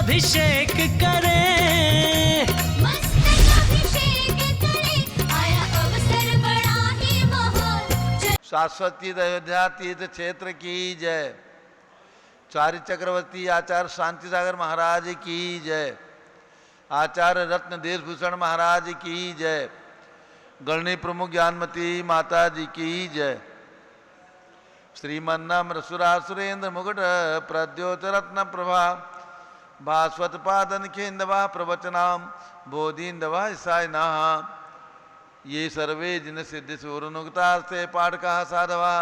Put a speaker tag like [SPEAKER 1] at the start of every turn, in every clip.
[SPEAKER 1] अभिषेक करे,
[SPEAKER 2] मस्तक अभिषेक करे, आया अवसर बड़ा ही महान।
[SPEAKER 3] शाश्वती अयोध्या तीर्थ क्षेत्र की जय। चार्य चक्रवर्ती आचार्य शांति सागर महाराज की जय। आचार्य रत्न देशभूषण महाराज की जय। गणनी प्रमुख ज्ञानमती माता जी की जय। श्रीमन्नम सुरेंद्र मुकुट प्रद्योत रत्न प्रभा भास्वत पादन खेन्दवा प्रवचनाम बोधिन्दवा ईसायना। ये सर्वे जिन सिद्धि सूरनुक्तास्ते पाठका साधवा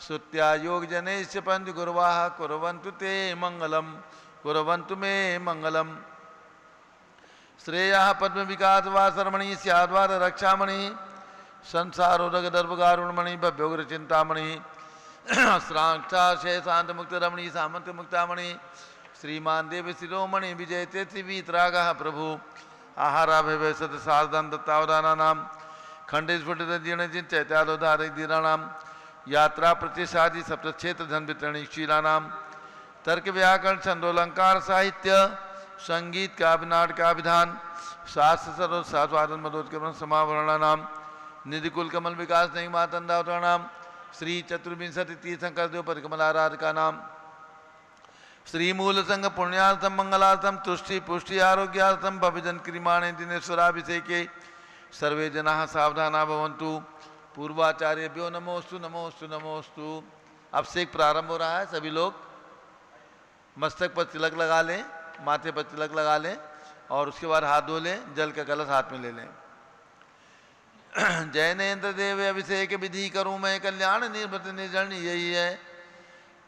[SPEAKER 3] श्रुत्या योग जनेश्च पंच गुरुवाः कुर्वन्तु ते मंगलम कुर्वन्तु मे मंगलम। श्रेयः पद्म विकास वा शर्मणि स्याद्वार रक्षामणि संसारोदक दर्भगारुणमणि भव्योग्र चिंतामणि श्राक्षा शेषांत मुक्त रमणि सामंत मुक्तामणि श्रीमान देव शिरोमणि विजय तेत्रिवीतरागः प्रभु आहाराभय सत साधन दत्तावदानानां खंडे स्फुटित जीर्ण जिन चैत्यादोधारक धीराणां यात्रा प्रतिशादी सप्त क्षेत्र धन वितरणी शीलानां तर्क व्याकरण छंदोलंकार साहित्य संगीत काव्य नाटक का विधान शास्त्र सरोज शास्वादन मदोत्करण समावरणानां निधिकुल कमल विकास नहीं मातंदावतरणाम श्री चतुर्विंशति तीर्थंकर देव परिकमलाराधिका नाम श्री मूल संघ पुण्यार्थम मंगलार्थम तुष्टि पुष्टि आरोग्यार्थम भविजन क्रिमाणे दिनेश्वराभिषेके सर्वे जनाः सावधाना भवन्तु। पूर्वाचार्यभ्यो नमोस्तु नमोस्तु नमोस्तु। अभिषेक प्रारंभ हो रहा है। सभी लोग मस्तक पर तिलक लगा लें, माथे पर तिलक लगा लें और उसके बाद हाथ धो लें, जल का कलश हाथ में ले लें। जैनेन्द्र देव अभिषेक विधि करूं मैं कल्याण निर्भत निर्जन यही है।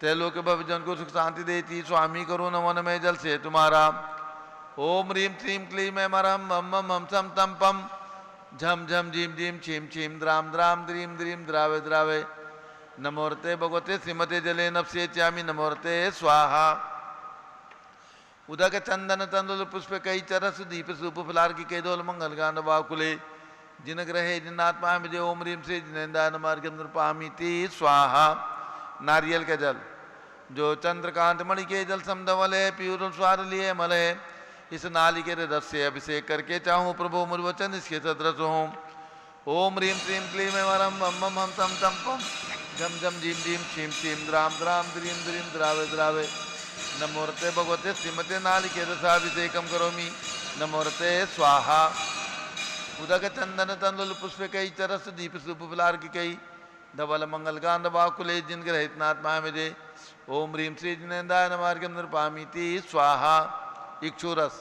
[SPEAKER 3] त्रैलोक भवजन को सुख शांति देती स्वामी करो नमन में जल से तुम्हारा। ओम ह्रीम श्रीम क्लीम मैं मरम मम मम हम सम तम पम झम झम झीम झीम छीम छीम द्राम द्राम द्रीम द्रीम द्रावे द्रावे। नमोरते भगवते श्रीमते जले नपसे च्यामी नमोरते स्वाहा। उदक चंदन तंदुल पुष्प कई चरस दीप सूप फलार की कैदोल मंगल गान बाकुले जिन ग्रहे जिनात्मा विजय ओम रीम से जिनेन्द्र मार्ग पामीति स्वाहा। नारियल का जल जो चंद्रकांत मणि के जल समधवल है पीयूर स्वाद लिए मल है। इस नाली के रस से अभिषेक करके चाहूँ प्रभु मुर्वचन इसके सदृश हों। ओम ह्रीम श्रीम क्लीम वरम मम मम हम तम तम पम झम झम झीम झीम छीम छीम द्राम द्राम द्रीम द्रीम द्रावे द्रावे। नमोरते भगवते श्रीमते नालिके रसाभिषेकम करोमि नमोरते स्वाहा। उदक चंदन तंदुल पुष्प कई चरस दीप सुप फलार की कई धवल मंगल गांध बाकुले जिन ग्रहित नात्मा विजय ओम ह्रीम श्री जिनेन्द्राय नमार्गम नृपामीति स्वाहा। इक्षुरस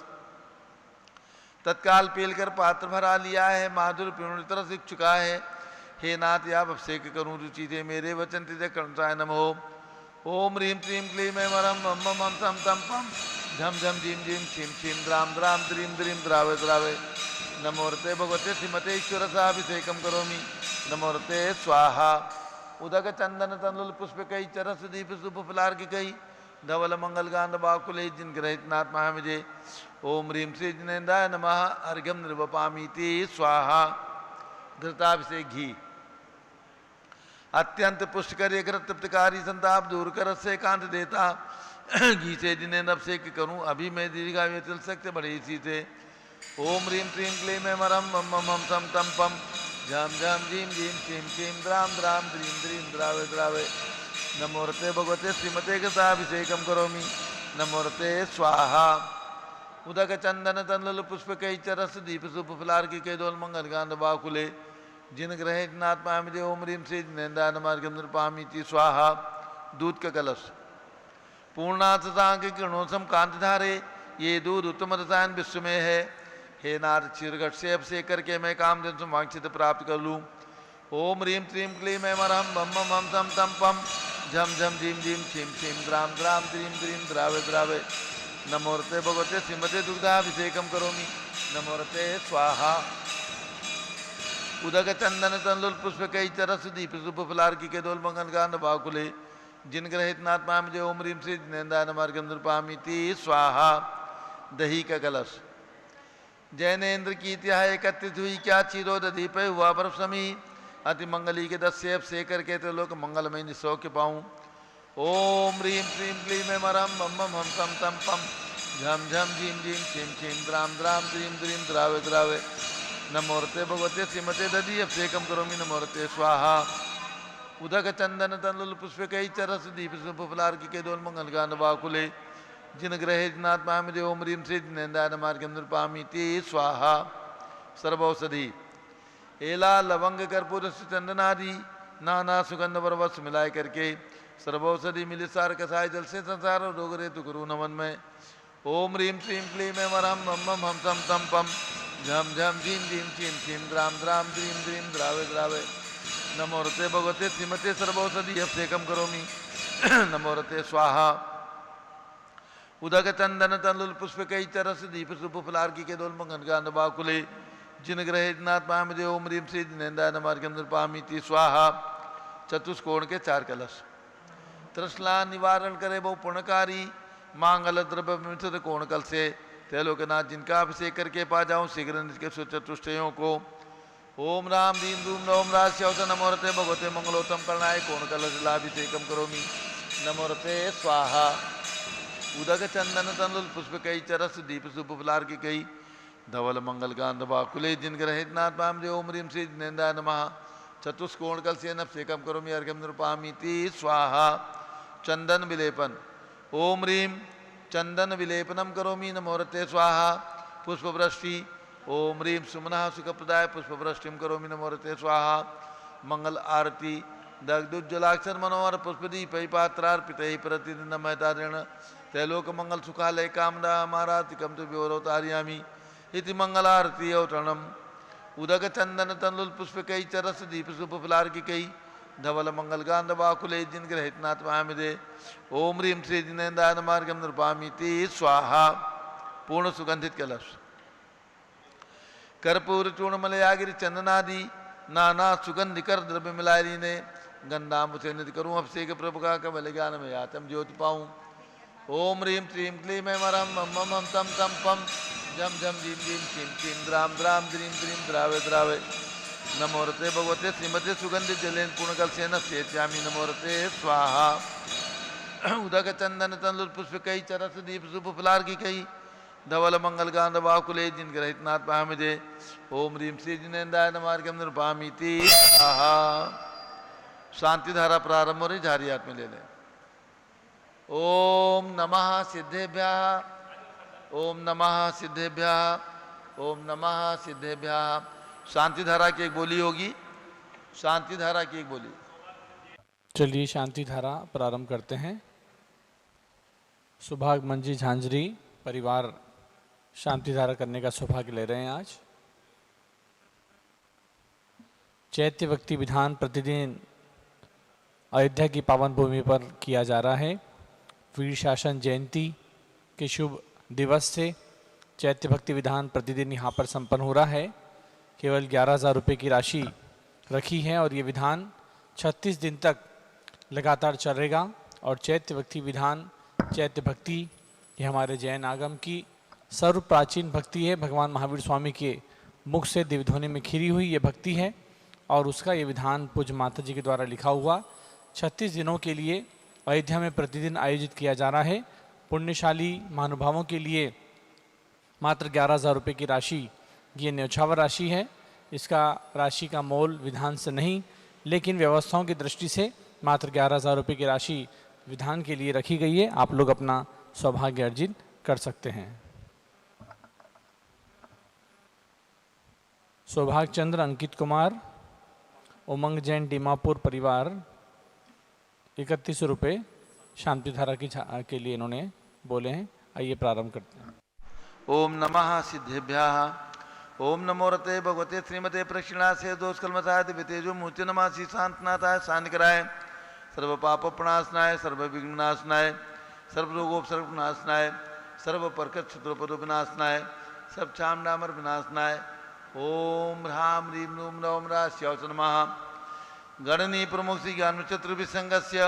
[SPEAKER 3] तत्काल पीलकर पात्र भरा लिया है, माधुर पूर्ण तरस इच्छुका है। हे नाथ आप अभिषेक करूं रुचि थे मेरे वचन तिजय कर्णसाय नमो। ओम ह्रीम श्रीम क्लीम वरम मम मम हम सम तम पम झम झम झीम झीम छीम छीम द्राम द्राम द्रीम द्रीम द्रावे द्रावे। नमोरते भगवते श्रीमते ईश्वरसाभिषेकम करोमि नमोरते स्वाहा। उदक चंदन तंदुल पुष्प कई चरस दीप सुप फलार की कई धवल मंगल गांध बाकुले जिन ग्रहित नाथ महाविजय ओम ह्रीम श्री जिनेन्द्राय नमः अर्घ्यम निर्वपामीति स्वाहा। घृताभिषेक घी अत्यंत पुष्टकर घृत तृप्तकारी संताप दूर कर से कांत देता घी से जिनेन्द्र अभिषेक करूं अभी मैं दीर्घायु चल सकते बड़े इसी से। ओम ह्रीम श्रीम क्लीम मैं मरम मम मम हम सम तम पम झम झम झीम झीम छीम छीम द्राम द्राम द्रीम द्रीम द्रावे द्रावे। नमोरते भगवते श्रीमते गताभिषेकम करोमि नमोरते स्वाहा। उदक चंदन तंदुल पुष्प कई चरस दीप सुप फलार की कैदोल मंगल गांध बाकुले जिन ग्रहे जिनात्मा विजय ओम ह्रीम श्री जिनेन्द्राय नमार्गम नृपामीति स्वाहा। दूध का कलश पूर्णाथांग किरणोत्सम कांत धारे ये दूध उत्तम रसायन विश्व में है। हे नाथ चिरघट से अभिषेक करके मैं कामधेनु वांछित प्राप्त कर लूँ। ओम ह्रीम श्रीम क्लीम मैं मरम मम मम हम सम तम पम झम झम झीम झीम छीम छीम द्राम द्राम द्रीम द्रीम द्रावे द्रावे। नमोरते भगवते श्रीमते दुग्धाभिषेकम करोमि नमोरते स्वाहा। उदक चंदन तंदुल पुष्प कई चरस दीप सुप फलार की कैदोल मंगल गांध बाकुले जिन ग्रहित नात्मा विजय ओम ह्रीम श्री जिनेन्द्राय नमार्गम नृपामीति स्वाहा। दही का कलश जैनेन्द्र की इतिहा एकत्रित हुई क्या चिरोदीप हुआ पर समी अति मंगली के 10 सेब से करके तो लोग मंगलमय निसौख्य पाऊँ। ओम ह्रीम श्रीम क्लीम मरम मम मम हम तम तम पम झम झम झीम झीम छीम छीम द्राम द्राम द्रीम द्रीम द्रावे द्रावे नमोरते भगवते श्रीमते दधी अभिषेकम करोमि नमोरते स्वाहा उदक चंदन तनुल पुष्प कई चरस दीप सुफलार की केदोल मंगल गान वाकुले जिन ग्रहे जिनात्मा में ओम रीम से जिनेन्द्राय मार्गम नृपामी ते स्वाहा सर्वौषधि एला लवंग कर्पूर चंदनादि नाना सुगंध वरवस मिलाए करके सर्वौषधि मिली सार कसाय जल से संसार रोग रेतु गुरु नमन में ओम रीम श्रीम क्लीम मरम मम मम हम तम तम पम झम झम झीम झीम छीम छीम द्राम द्राम द्रीम द्रीम द्रावे द्रावे नमोरते भगवते श्रीमते सर्वौषधि अभिषेकम करोमि नमोरते स्वाहा उदक चंदन तनुल पुष्प कई चरस दीप सुप फलार की के दोल मंगन गान बाकुले जिन ग्रहे जिनात्मा में ओम रीम से जिनेन्द्राय मार्गम नृपामी ती स्वाहा चतुष्कोण के 4 कलश तृष्णा निवारण करे वो पुण्यकारी मांगल द्रव्य मिश्रित कोण कल से त्रैलोकनाथ जिनका अभिषेक करके पा जाऊं शीघ्र नित्य चतुष्टयों को ओम राम दीन धूम नवम राज नमोरते भगवते मंगलोत्तम करणाय कोण कलशाभिषेकम करोमि नमोरते स्वाहा उदक चंदन तनुल पुष्प कई चरस दीप सुफलार की कई धवल मंगल गांध बाकुले जिन ग्रहित नाथ ओम रीम श्री जिनेन्द्राय नमः चतुष्कोण कल से अभिषेकम करोमि अर्घ्यम नृपामी ती स्वाहा चंदन विलेपन ओम रीम चंदन विलेपनम करोमि नमोरते स्वाहा पुष्पवृष्टि ओम रीम सुमनः सुखप्रदाय पुष्पवृष्टिम करोमि नमोरते स्वाहा मंगल आरती दग्धुज्जलाक्षर मनोहर पुष्पदीप पात्रार्पित प्रतिदिन नमयतारेण त्रैलोक मंगल सुखालय कामना मारातिकम तो व्योरोतार्यामि इति मंगलारती औतरणम उदक चंदन तनुल पुष्प कई चरस दीप सुफलार की कई धवल मंगल गांध बाकुले जिन ग्रहित नाथमामिदे ओम रीम श्री जिनेन्द्राय मार्गम नृपामी ते स्वाहा पूर्ण सुगंधित कलश कर्पूर चूर्णमलयागिरि चंदनादि नाना सुगंधिकर द्रव्य मिलायरी ने गंधाम से निधि करूँ अभिषेक प्रभु का कबल ज्ञान में आत्म ज्योति पाऊँ ओम रीम श्रीम क्लीम मरम मम मम तम तम पम झम झम झीम झीम छीम छीम द्राम द्राम द्रीम द्रीम द्रावे द्रावे नमोरते भगवते श्रीमते सुगंधित जलेन पूर्णकल सेन सेत्यामी नमोरते स्वाहा उदक चंदन तनुल पुष्प कई चरस दीप सुप फलार की कई धवल मंगल गांध बाकुले जिन ग्रहित नाथ पामिदे ओम रीम श्री जिनेन्द्राय मार्गम नृपामी ती स्वाहा शांति धारा प्रारंभ हो रही झारी हाथ में ले लें ओम नमः सिद्धेभ्यः ओम नमः सिद्धेभ्यः ओम नमः सिद्धेभ्यः शांति धारा की एक बोली होगी शांति धारा की एक बोली
[SPEAKER 1] चलिए शांति धारा प्रारंभ करते हैं। सुभाग मंजी झांझरी परिवार शांति धारा करने का सौभाग्य ले रहे हैं आज। चैत्य भक्ति विधान प्रतिदिन अयोध्या की पावन भूमि पर किया जा रहा है। वीर शासन जयंती के शुभ दिवस से चैत्य भक्ति विधान प्रतिदिन यहाँ पर संपन्न हो रहा है। केवल 11,000 रुपये की राशि रखी है और ये विधान 36 दिन तक लगातार चलेगा। और चैत्य भक्ति विधान चैत्य भक्ति ये हमारे जैन आगम की सर्व प्राचीन भक्ति है। भगवान महावीर स्वामी के मुख से दिव्य ध्वनि में खिरी हुई ये भक्ति है और उसका ये विधान पूज्य माता जी के द्वारा लिखा हुआ 36 दिनों के लिए अयोध्या में प्रतिदिन आयोजित किया जा रहा है। पुण्यशाली महानुभावों के लिए मात्र 11,000 रुपये की राशि ये न्यौछावर राशि है। इसका राशि का मोल विधान से नहीं लेकिन व्यवस्थाओं की दृष्टि से मात्र 11,000 रुपये की राशि विधान के लिए रखी गई है। आप लोग अपना सौभाग्य अर्जित कर सकते हैं। सौभाग्य चंद्र अंकित कुमार उमंग जैन दीमापुर परिवार 31 रुपये शांति धारा के लिए इन्होंने बोले हैं। आइए प्रारंभ करते हैं।
[SPEAKER 3] ओम नमः सिद्धेभ्यः ओम नमो रते भगवते श्रीमते प्रक्षिणा से दोष कलमसाय दिव्यतेजो मूर्ति नमासी शांतनाथाय शांतिकराय सर्व पाप प्रणाशनाय सर्व विघ्नाशनाय सर्व रोगोपसर्ग विनाशनाय सर्व परकट शत्रुपदो विनाशनाय सब चाम डामर विनाशनाय ओम ह्राम ह्रीम नूम नवम राश्यौच नमः गणनी प्रमुख श्री ज्ञान चतुर्विसंगस्य।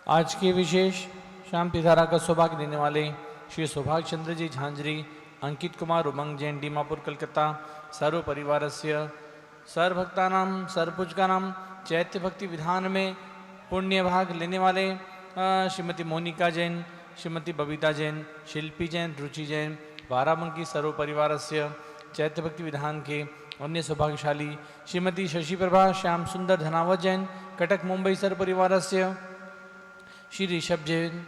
[SPEAKER 1] आज के विशेष शांति धारा का सौभाग्य देने वाले श्री सौभाग्य चंद्र जी झांझरी अंकित कुमार उमंग जैन दीमापुर कलकत्ता सर्व परिवारस्य सर्वभक्तानां सर्वपूजकानां चैत्य भक्ति विधान में पुण्य भाग लेने वाले श्रीमती मोनिका जैन श्रीमती बबीता जैन, शिल्पी जैन, रुचि जैन, बाराबंकी सर्व परिवारस्य चैत्य भक्ति विधान के अन्य सौभाग्यशाली श्रीमती शशि प्रभा श्याम सुंदर धनावत जैन, कटक मुंबई सर्व परिवारस्य श्री ऋषभ जैन,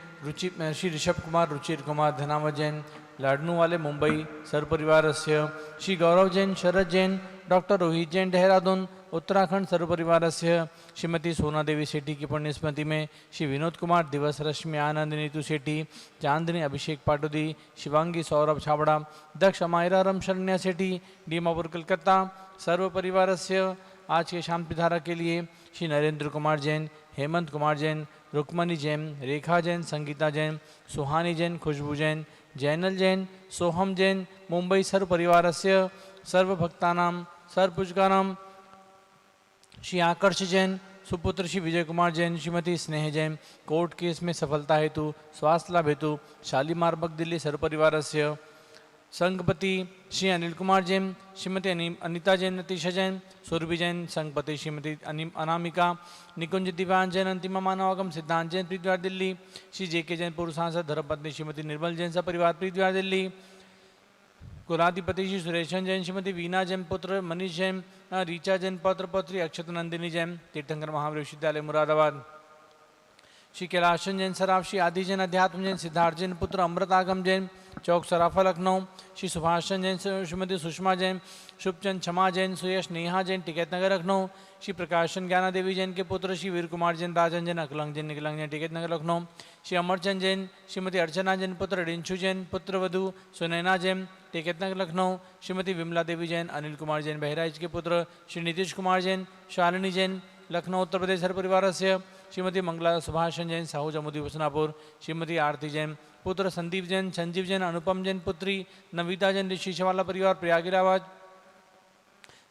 [SPEAKER 1] श्री ऋषभ कुमार रुचिर कुमार धनावत जैन, लाडनू वाले मुंबई सर्व परिवारस्य श्री गौरव जैन, शरद जैन, डॉक्टर रोहित जैन, देहरादून उत्तराखंड सर्व परिवारस्य श्रीमती सोना देवी सेठी की पुण्य स्मृति में श्री विनोद कुमार, दिवस रश्मि आनंद नीतू सेठी, चांदनी अभिषेक पाटुदी, शिवांगी सौरभ छाबड़ा, दक्ष अमायरा रम शरण्या सेठी, डीमापुर कलकत्ता सर्व परिवारस्य आज के शांति धारा के लिए श्री नरेंद्र कुमार जैन, हेमंत कुमार जैन, रुक्मणी जैन, रेखा जैन, संगीता जैन, सुहानी जैन, खुशबू जैन, जैनल जैन, सोहम जैन, मुंबई सर्व परिवारस्य सर्व भक्तानां सर्वपूजकानां श्री आकर्ष जैन, सुपुत्र श्री विजय कुमार जैन, श्रीमती स्नेह जैन, कोर्ट केस में सफलता हेतु स्वास्थ्य लाभ हेतु शालीमार बग दिल्ली सर्व परिवारस्य संघपति श्री अनिल कुमार जैन, श्रीमती अनिता जैन, नतीशा जैन, सुरभि जैन, संघपति श्रीमती अनामिका, निकुंज दिवान जैन, अंतिमा मानवागम सिद्धांत जैन, प्रीतिवार दिल्ली, श्री जेके जैन, पूर्व सांसद धर्मपत्नी श्रीमती निर्मल जैन सपरिवार प्रीतिवार दिल्ली, कुलाधिपति श्री सुरेशन जैन, श्रीमती वीना जैन, पुत्र मनीष जैन, रीचा जैन, पौत्र पौत्री अक्षत नंदिनी जैन, तीर्थंकर महावीर विश्वविद्यालय मुरादाबाद, श्री कैलाशन जैन सराफ, श्री आदि जैन, अध्यात्म जैन, सिद्धार्थ जैन, पुत्र अमृत आगम जैन, चौक सराफा लखनऊ, श्री सुभाषचंद जैन, श्रीमती सुषमा जैन, शुभचंद क्षमा जैन, सुयश नेहा जैन, टिकैत नगर लखनऊ, श्री प्रकाशन ज्ञाना देवी जैन के पुत्र श्री वीर कुमार जैन, राजन जैन, अकलंग जैन, निकलंग जैन, टिकैत नगर लखनऊ, श्री अमरचंद जैन, श्रीमती अर्चना जैन, पुत्र रिंशु जैन, पुत्र वधु सुनैना जैन, टिकैत नगर लखनऊ, श्रीमती विमला देवी जैन, अनिल कुमार जैन, बहराइच के पुत्र श्री नीतीश कुमार जैन, शालिनी जैन, लखनऊ उत्तर प्रदेश हर परिवार से श्रीमती मंगला सुभाषन जैन, साहू जमुदी हुसनापुर, श्रीमती आरती जैन, पुत्र संदीप जैन, संजीव जैन, अनुपम जैन, पुत्री नविता जैन, ऋषि वाला परिवार प्रयाग इलाहाबाद,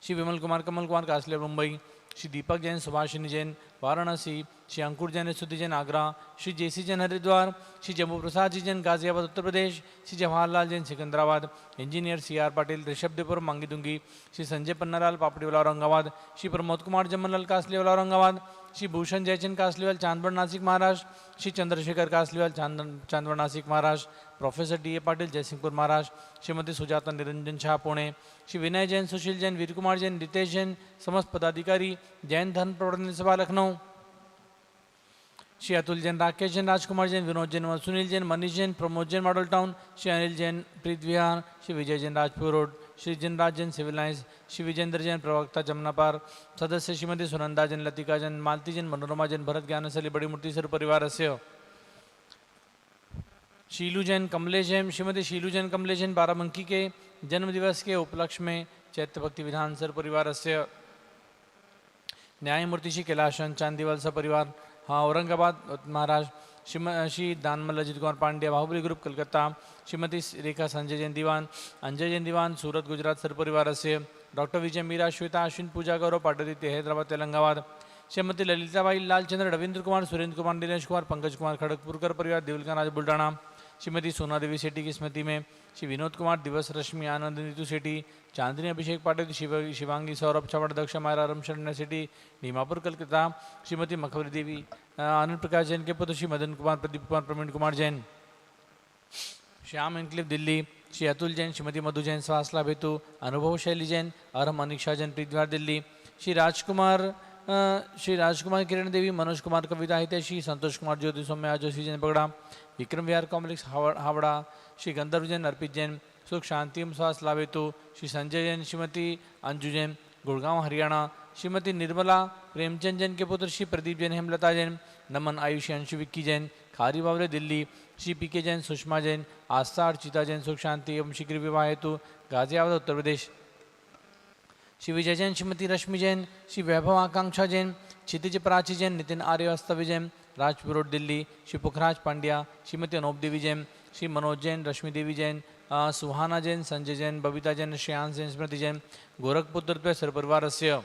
[SPEAKER 1] श्री विमल कुमार कमल कुमार कासले Mumbai, Shri Deepak Jain, Subhashini Jain, Varanasi, Shri Ankur Jain, Stuti Jain, Agra, Shri JC Jain, Haridwar, Shri Jammu Prasad ji Jain, Ghaziabad Uttar Pradesh, Shri Jawaharlal Jain, Secunderabad, engineer C R Patil, Rishabhdevpur Mangi Tungi, Shri Sanjay Pannalal Papdiwala Aurangabad, Shri Pramod Kumar Jamnalal Kasliwala Aurangabad, Shri Bhushan Jaichand Kasliwal Chandwad Nashik Maharashtra, Shri Chandrashekhar Kasliwal Chandwad Nashik Maharashtra, professor D A Patil Jaysingpur Maharashtra, Shrimati Sujata Niranjan Shah Pune, Shri Vinay Jain, Sushil Jain, वीर कुमार जैन, रितेश जैन, समस्त पदाधिकारी, Jain Dharm Pravartan Sabha Lucknow, Shri Atul Jain, Rakesh Jain, Rajkumar Jain, Vinod Jain, Sunil Jain, Manish Jain, Pramod Jain, Model Town, Shri Anil Jain, Preet Vihar, Shri Vijay Jain, Rajpur Road, Shri Jinraj Jain, Civil Lines, Shri Vijender Jain, प्रवक्ता जमुनापार, सदस्य श्रीमती सुनंदा जैन, लतिका जैन, मालती जैन, मनोरमा जैन, भरत ज्ञानशली बड़ी मूर्ति सर परिवार से शीलू जैन, कमलेश जैन, श्रीमती शीलू जैन, कमलेश जैन, बाराबंकी के जन्मदिवस के उपलक्ष्य में चैत्य भक्ति विधान सर परिवार से न्यायमूर्ति श्री कैलाशन चांदीवाल सपरिवार हाँ औरंगाबाद महाराष्ट्र, श्री दानमल अजित कुमार पांड्या बाहुबली ग्रुप कलकत्ता, श्रीमती रेखा संजय जैन दीवान, अंजय जैन दीवान सूरत गुजरात सर परिवार से, डॉक्टर विजय मीरा, श्वेता अश्विन, पूजा गौरव पाटोदी हैदराबाद तेलंगाबाद, श्रीमती ललिताबाई लालचंद्र, रविंद्र कुमार, सुरेंद्र कुमार, दिनेश कुमार, पंकज कुमार खड़गपुरकर परिवार देवलका राज बुल्डाना, श्रीमती सोना देवी सेठी की स्मृति में श्री विनोद कुमार, दिवस रश्मि आनंद नीतू सेठी, चांदनी अभिषेक पाटिल, शिवांगी सौरभ छावड़, दक्ष मायरा रम शरण्य सेठी, नीमापुर कलकत्ता, श्रीमती मखवरी देवी, आनंद प्रकाश जैन के पुत्र श्री मदन कुमार, प्रदीप कुमार, प्रवीण कुमार जैन, श्याम एनक्लेव दिल्ली, श्री अतुल जैन, श्रीमती मधु जैन, स्वास्थ्य लाभ हेतु, अनुभव शैली जैन, अरहम अनिक्षा जैन, प्रीतवार दिल्ली, श्री राजकुमार किरण देवी, मनोज कुमार कविता हितैषी, संतोष कुमार ज्योति सौम्या जोशी जैन पगड़ा, विक्रम विहार कॉम्प्लेक्स हावड़ा, श्री गंधर्व जैन, अर्पित जैन, सुख शांति एवं स्वास्थ्य लाभ हेतु, श्री संजय जैन, श्रीमती अंजू जैन, गुड़गांव हरियाणा, श्रीमती निर्मला प्रेमचंद जैन के पुत्र श्री प्रदीप जैन, हेमलता जैन, नमन आयुषी अंशु विक्की जैन, खारी बावले दिल्ली, श्री पी के जैन, सुषमा जैन, आस्था अर्चिता जैन, सुख शांति एवं शीघ्र विवाह हेतु गाजियाबाद उत्तर प्रदेश, श्री विजय जैन, श्रीमती रश्मि जैन, श्री वैभव आकांक्षा जैन, क्षितिज प्राची जैन, नितिन आर्य वास्तव्य जैन, राजपुर रोड दिल्ली, श्री पुखराज पांड्या, श्रीमती अनूप देवी जैन, श्री मनोज जैन, रश्मि देवी जैन, सुहाना जैन, संजय जैन, बबीता जैन, श्रेयांश जैन, स्मृति जैन, गोरखपुत्र सरपरिवार से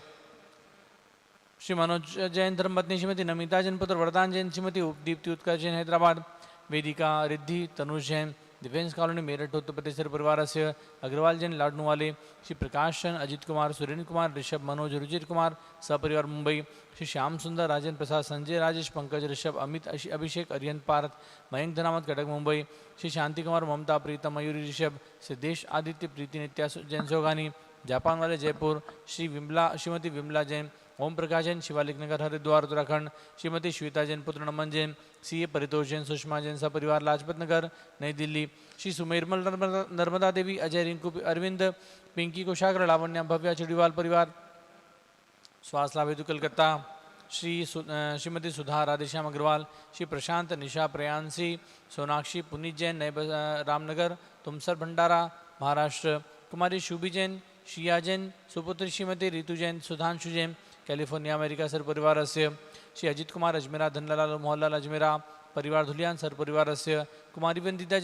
[SPEAKER 1] श्री मनोज जैन, धर्मपत्नी श्रीमती नमिता जैन, पुत्र वरदान जैन, श्रीमती दीप्ति उत्कर्ष जैन, हैदराबाद, वेदिका रिद्धि, तनुष जैन, डिफेंस कॉलोनी मेरठ उत्तर प्रदेश परिवार से अग्रवाल जैन लाडनू वाले श्री प्रकाश चंद अजित कुमार सुरेंद्र कुमार ऋषभ मनोज रुचिर कुमार सपरिवार मुंबई श्री श्याम सुंदर राजेंद्र प्रसाद संजय राजेश पंकज ऋषभ अमित अभिषेक अरियन पार्थ मयंक धनामत कटक मुंबई श्री शांति कुमार ममता प्रीतम मयूरी ऋषभ सिद्धेश आदित्य प्रीति नित्या जैन सोगानी जापान वाले जयपुर श्रीमती विमला जैन ओम प्रकाश जैन शिवालिक नगर हरिद्वार उत्तराखंड श्रीमती श्वेता जैन पुत्र नमन जैन सीए परितोष जैन सुषमा जैन सपरिवार लाजपत नगर नई दिल्ली श्री सुमेरमल नर्मदा देवी अजय रिंकू अरविंद पिंकी कोशाग्र लावण्या भव्या चिड़ीवाल परिवार स्वास्थ्य लाभ हेतु कलकत्ता श्रीमती सुधा राधेश्याम अग्रवाल श्री प्रशांत निशा प्रयांशी सोनाक्षी पुनीत जैन नए रामनगर तुमसर भंडारा महाराष्ट्र कुमारी शुभी जैन शिया जैन सुपुत्री श्रीमती रितु जैन सुधांशु जैन कैलिफोर्निया अमेरिका सर परिवार से श्री अजित कुमार अजमेरा धनलाल मोहनलाल अजमेरा परिवार धुलियान सर परिवार से कुमारी वंदिता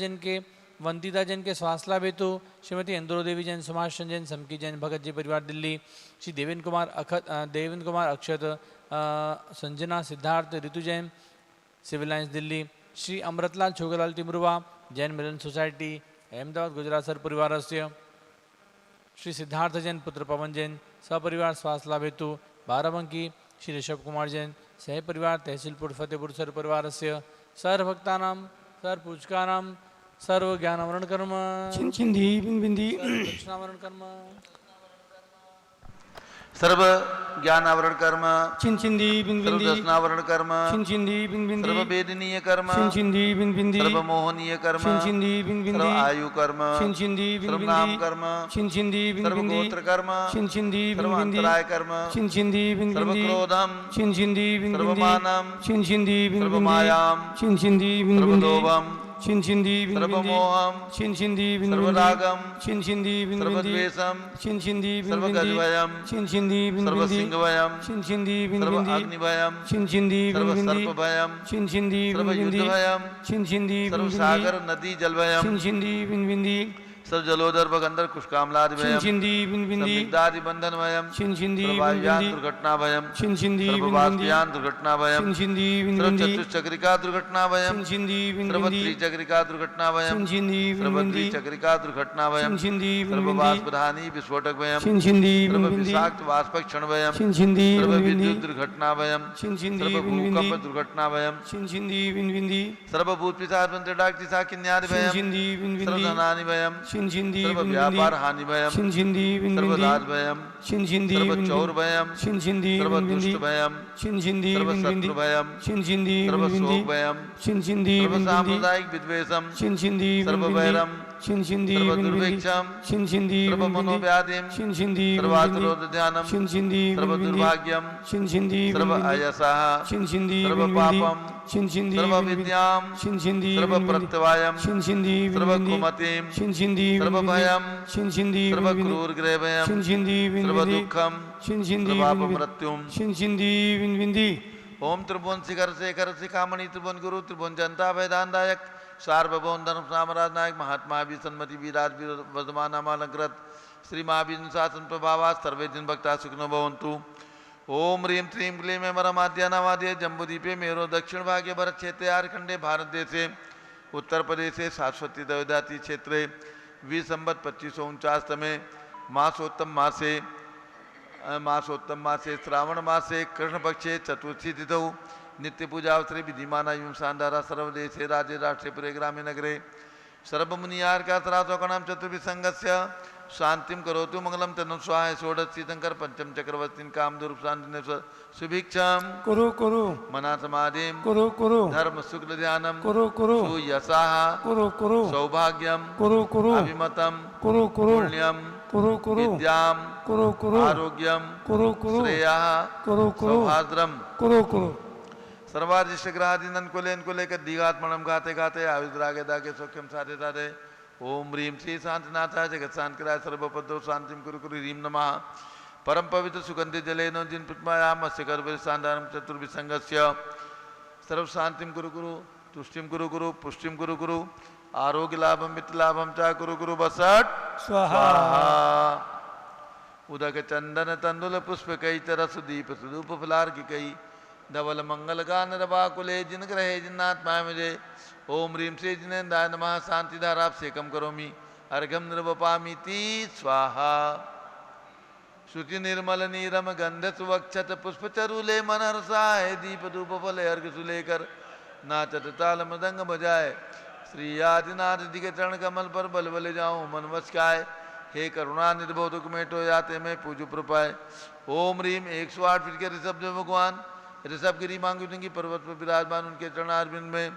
[SPEAKER 1] जैन के स्वास्थ्य लाभ हेतु श्रीमती इंद्रो देवी जैन सुभाष जैन समकी जैन भगत जी परिवार दिल्ली श्री देवेंद्र कुमार अक्षत संजना सिद्धार्थ ऋतु जैन सिविल लाइन्स दिल्ली श्री अमृतलाल छोगलाल तिमरुआ जैन मिलन सोसाइटी अहमदाबाद गुजरात सर परिवार से श्री सिद्धार्थ जैन पुत्र पवन जैन सपरिवार स्वास्थ्य लाभ हेतु बाराबंकी श्री ऋषभ कुमार जैन सह परिवार तहसीलपुर फतेहपुर सर परिवार से सर्व भक्तानां सर्व पूजकानां सर्व ज्ञानावरण कर्म
[SPEAKER 4] चिंदी बिंदी
[SPEAKER 1] दक्षिणावरण कर्म
[SPEAKER 3] सर्व ज्ञानावरण कर्म
[SPEAKER 4] चिंदी
[SPEAKER 3] सर्व
[SPEAKER 4] बिंदी
[SPEAKER 3] दर्शनावरण कर्म
[SPEAKER 4] चिंदी बिंदी
[SPEAKER 3] सर्व वेदनीय कर्म
[SPEAKER 4] चिंदी बिंदी
[SPEAKER 3] सर्व मोहनीय कर्म
[SPEAKER 4] चिंदी बिंदी
[SPEAKER 3] सर्व आयु कर्म
[SPEAKER 4] चिंदी
[SPEAKER 3] सर्व
[SPEAKER 4] बिंदी
[SPEAKER 3] नाम कर्म
[SPEAKER 4] चिंदी
[SPEAKER 3] सर्व
[SPEAKER 4] बिंदी
[SPEAKER 3] गोत्र कर्म
[SPEAKER 4] चिंदी
[SPEAKER 3] सर्व
[SPEAKER 4] बिंदी
[SPEAKER 3] अंतराय कर्म
[SPEAKER 4] चिंदी
[SPEAKER 3] सर्व
[SPEAKER 4] बिंदी
[SPEAKER 3] क्रोधम
[SPEAKER 4] चिंदी
[SPEAKER 3] सर्व
[SPEAKER 4] बिंदी
[SPEAKER 3] मानम
[SPEAKER 4] चिंदी
[SPEAKER 3] सर्व
[SPEAKER 4] बिंदी
[SPEAKER 3] मायाम
[SPEAKER 4] चिंदी
[SPEAKER 3] सर्व
[SPEAKER 4] बिंदी
[SPEAKER 3] लोभम
[SPEAKER 4] चिंदी
[SPEAKER 3] सर्व
[SPEAKER 4] बिंदी
[SPEAKER 3] मोहम
[SPEAKER 4] चिंदी
[SPEAKER 3] सर्व
[SPEAKER 4] बिंदी
[SPEAKER 3] रागम
[SPEAKER 4] चिंदी
[SPEAKER 3] सर्व
[SPEAKER 4] बिंदी
[SPEAKER 3] द्वेषम
[SPEAKER 4] चिंदी
[SPEAKER 3] सर्व
[SPEAKER 4] बिंदी
[SPEAKER 3] गजभयम
[SPEAKER 4] चिंदी
[SPEAKER 3] सर्व
[SPEAKER 4] बिंदी
[SPEAKER 3] सिंहभयम
[SPEAKER 4] चिंदी
[SPEAKER 3] सर्व
[SPEAKER 4] बिंदी
[SPEAKER 3] अग्निभयम
[SPEAKER 4] चिंदी
[SPEAKER 3] सर्व
[SPEAKER 4] बिंदी
[SPEAKER 3] सर्पभयम
[SPEAKER 4] चिंदी
[SPEAKER 3] सर्व
[SPEAKER 4] बिंदी
[SPEAKER 3] युद्धभयम
[SPEAKER 4] चिंदी
[SPEAKER 3] सर्व
[SPEAKER 4] बिंदी
[SPEAKER 3] सागर नदी जलभयम
[SPEAKER 4] चिंदी बिंदी
[SPEAKER 3] सर्व जलोदर भगंदर कुशकामलादिभयम
[SPEAKER 4] चिंदी बिंदी
[SPEAKER 3] संदिग्धादि बंधनभयम
[SPEAKER 4] चिंदी
[SPEAKER 3] सर्व वायुयान
[SPEAKER 4] बिंदी
[SPEAKER 3] दुर्घटनाभयम
[SPEAKER 4] चिंदी
[SPEAKER 3] सर्व
[SPEAKER 4] बिंदी
[SPEAKER 3] वाष्पयान दुर्घटनाभयम
[SPEAKER 4] चिंदी
[SPEAKER 3] सर्व
[SPEAKER 4] बिंदी
[SPEAKER 3] चतुश्चक्रिका दुर्घटनाभयम
[SPEAKER 4] चिंदी
[SPEAKER 3] सर्व
[SPEAKER 4] बिंदी
[SPEAKER 3] त्रिचक्रिका दुर्घटनाभयम
[SPEAKER 4] चिंदी
[SPEAKER 3] सर्व
[SPEAKER 4] बिंदी
[SPEAKER 3] द्विचक्रिका दुर्घटनाभयम
[SPEAKER 4] चिंदी
[SPEAKER 3] सर्व
[SPEAKER 4] बिंदी
[SPEAKER 3] वाष्पधानी विस्फोटकभयम
[SPEAKER 4] चिंदी
[SPEAKER 3] सर्व
[SPEAKER 4] बिंदी
[SPEAKER 3] विषाक्त वाष्पक्षणभयम
[SPEAKER 4] चिंदी
[SPEAKER 3] सर्व
[SPEAKER 4] बिंदी
[SPEAKER 3] विद्युत दुर्घटनाभयम
[SPEAKER 4] चिंदी
[SPEAKER 3] सर्व
[SPEAKER 4] बिंदी
[SPEAKER 3] भूकंप दुर्घटनाभयम
[SPEAKER 4] चिंदी बिंदी
[SPEAKER 3] सर्व भूत पिशाच मंत्रडाक किन्यादिभयम
[SPEAKER 4] चिंदी
[SPEAKER 3] सर्व
[SPEAKER 4] बिंदी
[SPEAKER 3] धनानिभयम
[SPEAKER 4] चिंदी
[SPEAKER 3] सर्व
[SPEAKER 4] बिंदी
[SPEAKER 3] व्यापार हानिभयम
[SPEAKER 4] चिंदी
[SPEAKER 3] सर्व
[SPEAKER 4] बिंदी
[SPEAKER 3] राजभयम
[SPEAKER 4] चिंदी
[SPEAKER 3] सर्व
[SPEAKER 4] बिंदी
[SPEAKER 3] चौरभयम
[SPEAKER 4] चिंदी
[SPEAKER 3] सर्व
[SPEAKER 4] बिंदी
[SPEAKER 3] दुष्टभयम
[SPEAKER 4] चिंदी
[SPEAKER 3] सर्व
[SPEAKER 4] बिंदी
[SPEAKER 3] शत्रुभयम
[SPEAKER 4] चिंदी
[SPEAKER 3] सर्व
[SPEAKER 4] बिंदी
[SPEAKER 3] शोकभयम
[SPEAKER 4] चिंदी
[SPEAKER 3] सर्व
[SPEAKER 4] बिंदी
[SPEAKER 3] साम्प्रदायिक विद्वेषम
[SPEAKER 4] चिंदी
[SPEAKER 3] सर्व
[SPEAKER 4] बिंदी
[SPEAKER 3] वैरम
[SPEAKER 4] चिंदी
[SPEAKER 3] सर्व
[SPEAKER 4] बिंदी
[SPEAKER 3] दुर्भिक्षम
[SPEAKER 4] चिंदी
[SPEAKER 3] सर्व
[SPEAKER 4] बिंदी
[SPEAKER 3] मनोव्याधिम
[SPEAKER 4] चिंदी
[SPEAKER 3] सर्व आतुरोध ध्यानम
[SPEAKER 4] चिंदी
[SPEAKER 3] सर्व दुर्भाग्यम
[SPEAKER 4] चिंदी
[SPEAKER 3] सर्व अयसः
[SPEAKER 4] चिंदी
[SPEAKER 3] सर्व पापम
[SPEAKER 4] चिंदी
[SPEAKER 3] सर्व विद्याम
[SPEAKER 4] चिंदी
[SPEAKER 3] सर्व प्रत्यवायम
[SPEAKER 4] चिंदी
[SPEAKER 3] सर्व कुमतिम
[SPEAKER 4] चिंदी
[SPEAKER 3] सर्व भयम
[SPEAKER 4] चिंदी
[SPEAKER 3] सर्व क्रूर ग्रहभयम
[SPEAKER 4] चिंदी
[SPEAKER 3] सर्व दुःखम
[SPEAKER 4] चिंदी
[SPEAKER 3] सर्व अपमृत्युम
[SPEAKER 4] चिंदी बिंदी
[SPEAKER 3] ओम त्रिभुवन शिखर शेखर शिखामणि त्रिभुवन गुरु त्रिभुवन जनता वेदांतायक सार्वभौम धर्म साम्राज्य नायक महात्मा भी सन्मति विराज वर्धमान नामालंकृत श्री महावीर शासन प्रभावा सर्वे जन भक्ता सुखनो भवन्तु। ओम ह्रीं श्रीं क्लीं मरमाद्य नवाद्य जम्बूदीपे मेरो दक्षिण भागे भरत क्षेत्रे आर्खंडे भारत देशे उत्तर प्रदेशे शाश्वती दवदाती क्षेत्रे विसंवत 2549 मासोत्तम मासे श्रावण मासे कृष्ण पक्षे चतुर्थी तिथौ नित्य पूजावसरे विधिमाना एवं शानदारा सर्वदेशे राज्य राष्ट्रे पुरे ग्रामे नगरे सर्वमुनियार का सरासोकणाम चतुर्भि संगस्य शांतिम करोतु मंगलम तनु स्वाहा षोडशी शंकर पंचम चक्रवर्तीन काम दुर्प शांति सुभिक्षम
[SPEAKER 4] करो
[SPEAKER 3] मना समाधिम
[SPEAKER 4] करो
[SPEAKER 3] धर्म शुक्ल ध्यानम
[SPEAKER 4] करो
[SPEAKER 3] सुयसाः
[SPEAKER 4] करो
[SPEAKER 3] सौभाग्यम
[SPEAKER 4] करो
[SPEAKER 3] अभिमतम
[SPEAKER 4] करो
[SPEAKER 3] पुण्यम
[SPEAKER 4] करो
[SPEAKER 3] विद्याम
[SPEAKER 4] करो
[SPEAKER 3] आरोग्यम
[SPEAKER 4] करो
[SPEAKER 3] श्रेयः
[SPEAKER 4] करो
[SPEAKER 3] सौभाद्रम
[SPEAKER 4] करो
[SPEAKER 3] सर्वादिष्ट ग्रहादिनन को लेकर दीघात्मनम गाते गाते आयुद्रागे दागे सौख्यम साधे साधे ओम ह्रीं श्री शांतिनाथाय जगत शांतिराय सर्वपदो शांतिम कुरु कुरु ह्रीं नमः परम पवित्र सुगंधि जलेनो जिन पृथ्मायाम अस्य गर्भे शानदारम चतुर्विसंगस्य सर्व शांतिम कुरु कुरु तुष्टिम कुरु कुरु पुष्टिम कुरु कुरु आरोग्य लाभम मित्र लाभम चा कुरु कुरु बसट
[SPEAKER 4] स्वाहा
[SPEAKER 3] उदक चंदन तंदुल पुष्प कई तरस दीप सुदूप फलार की कई धवल मंगल का नरवाकुले जिन ग्रहे जिन्नाथ पाए मुझे। ओम ह्रीम श्री जिनेन्द्राय नमः शांति धारा से कम करोमि अर्घम निर्वपामि ती स्वाहा। श्रुति निर्मल नीरम गंध सुवक्षत पुष्प चरुले मन हर्षाय दीप धूप फल अर्घ सुलेकर नाचत ताल मृदंग बजाए। श्री आदिनाथ जी के चरण कमल पर बल बल जाऊं मन मस्काए। हे करुणा निर्बोधक मेटो जाते में पूजु प्रपाए। ओम रीम 108 फीट के ऋषभ देव भगवान ऋषभगिरी मांगुतंगी पर्वत पर विराजमान उनके चरणारविंद में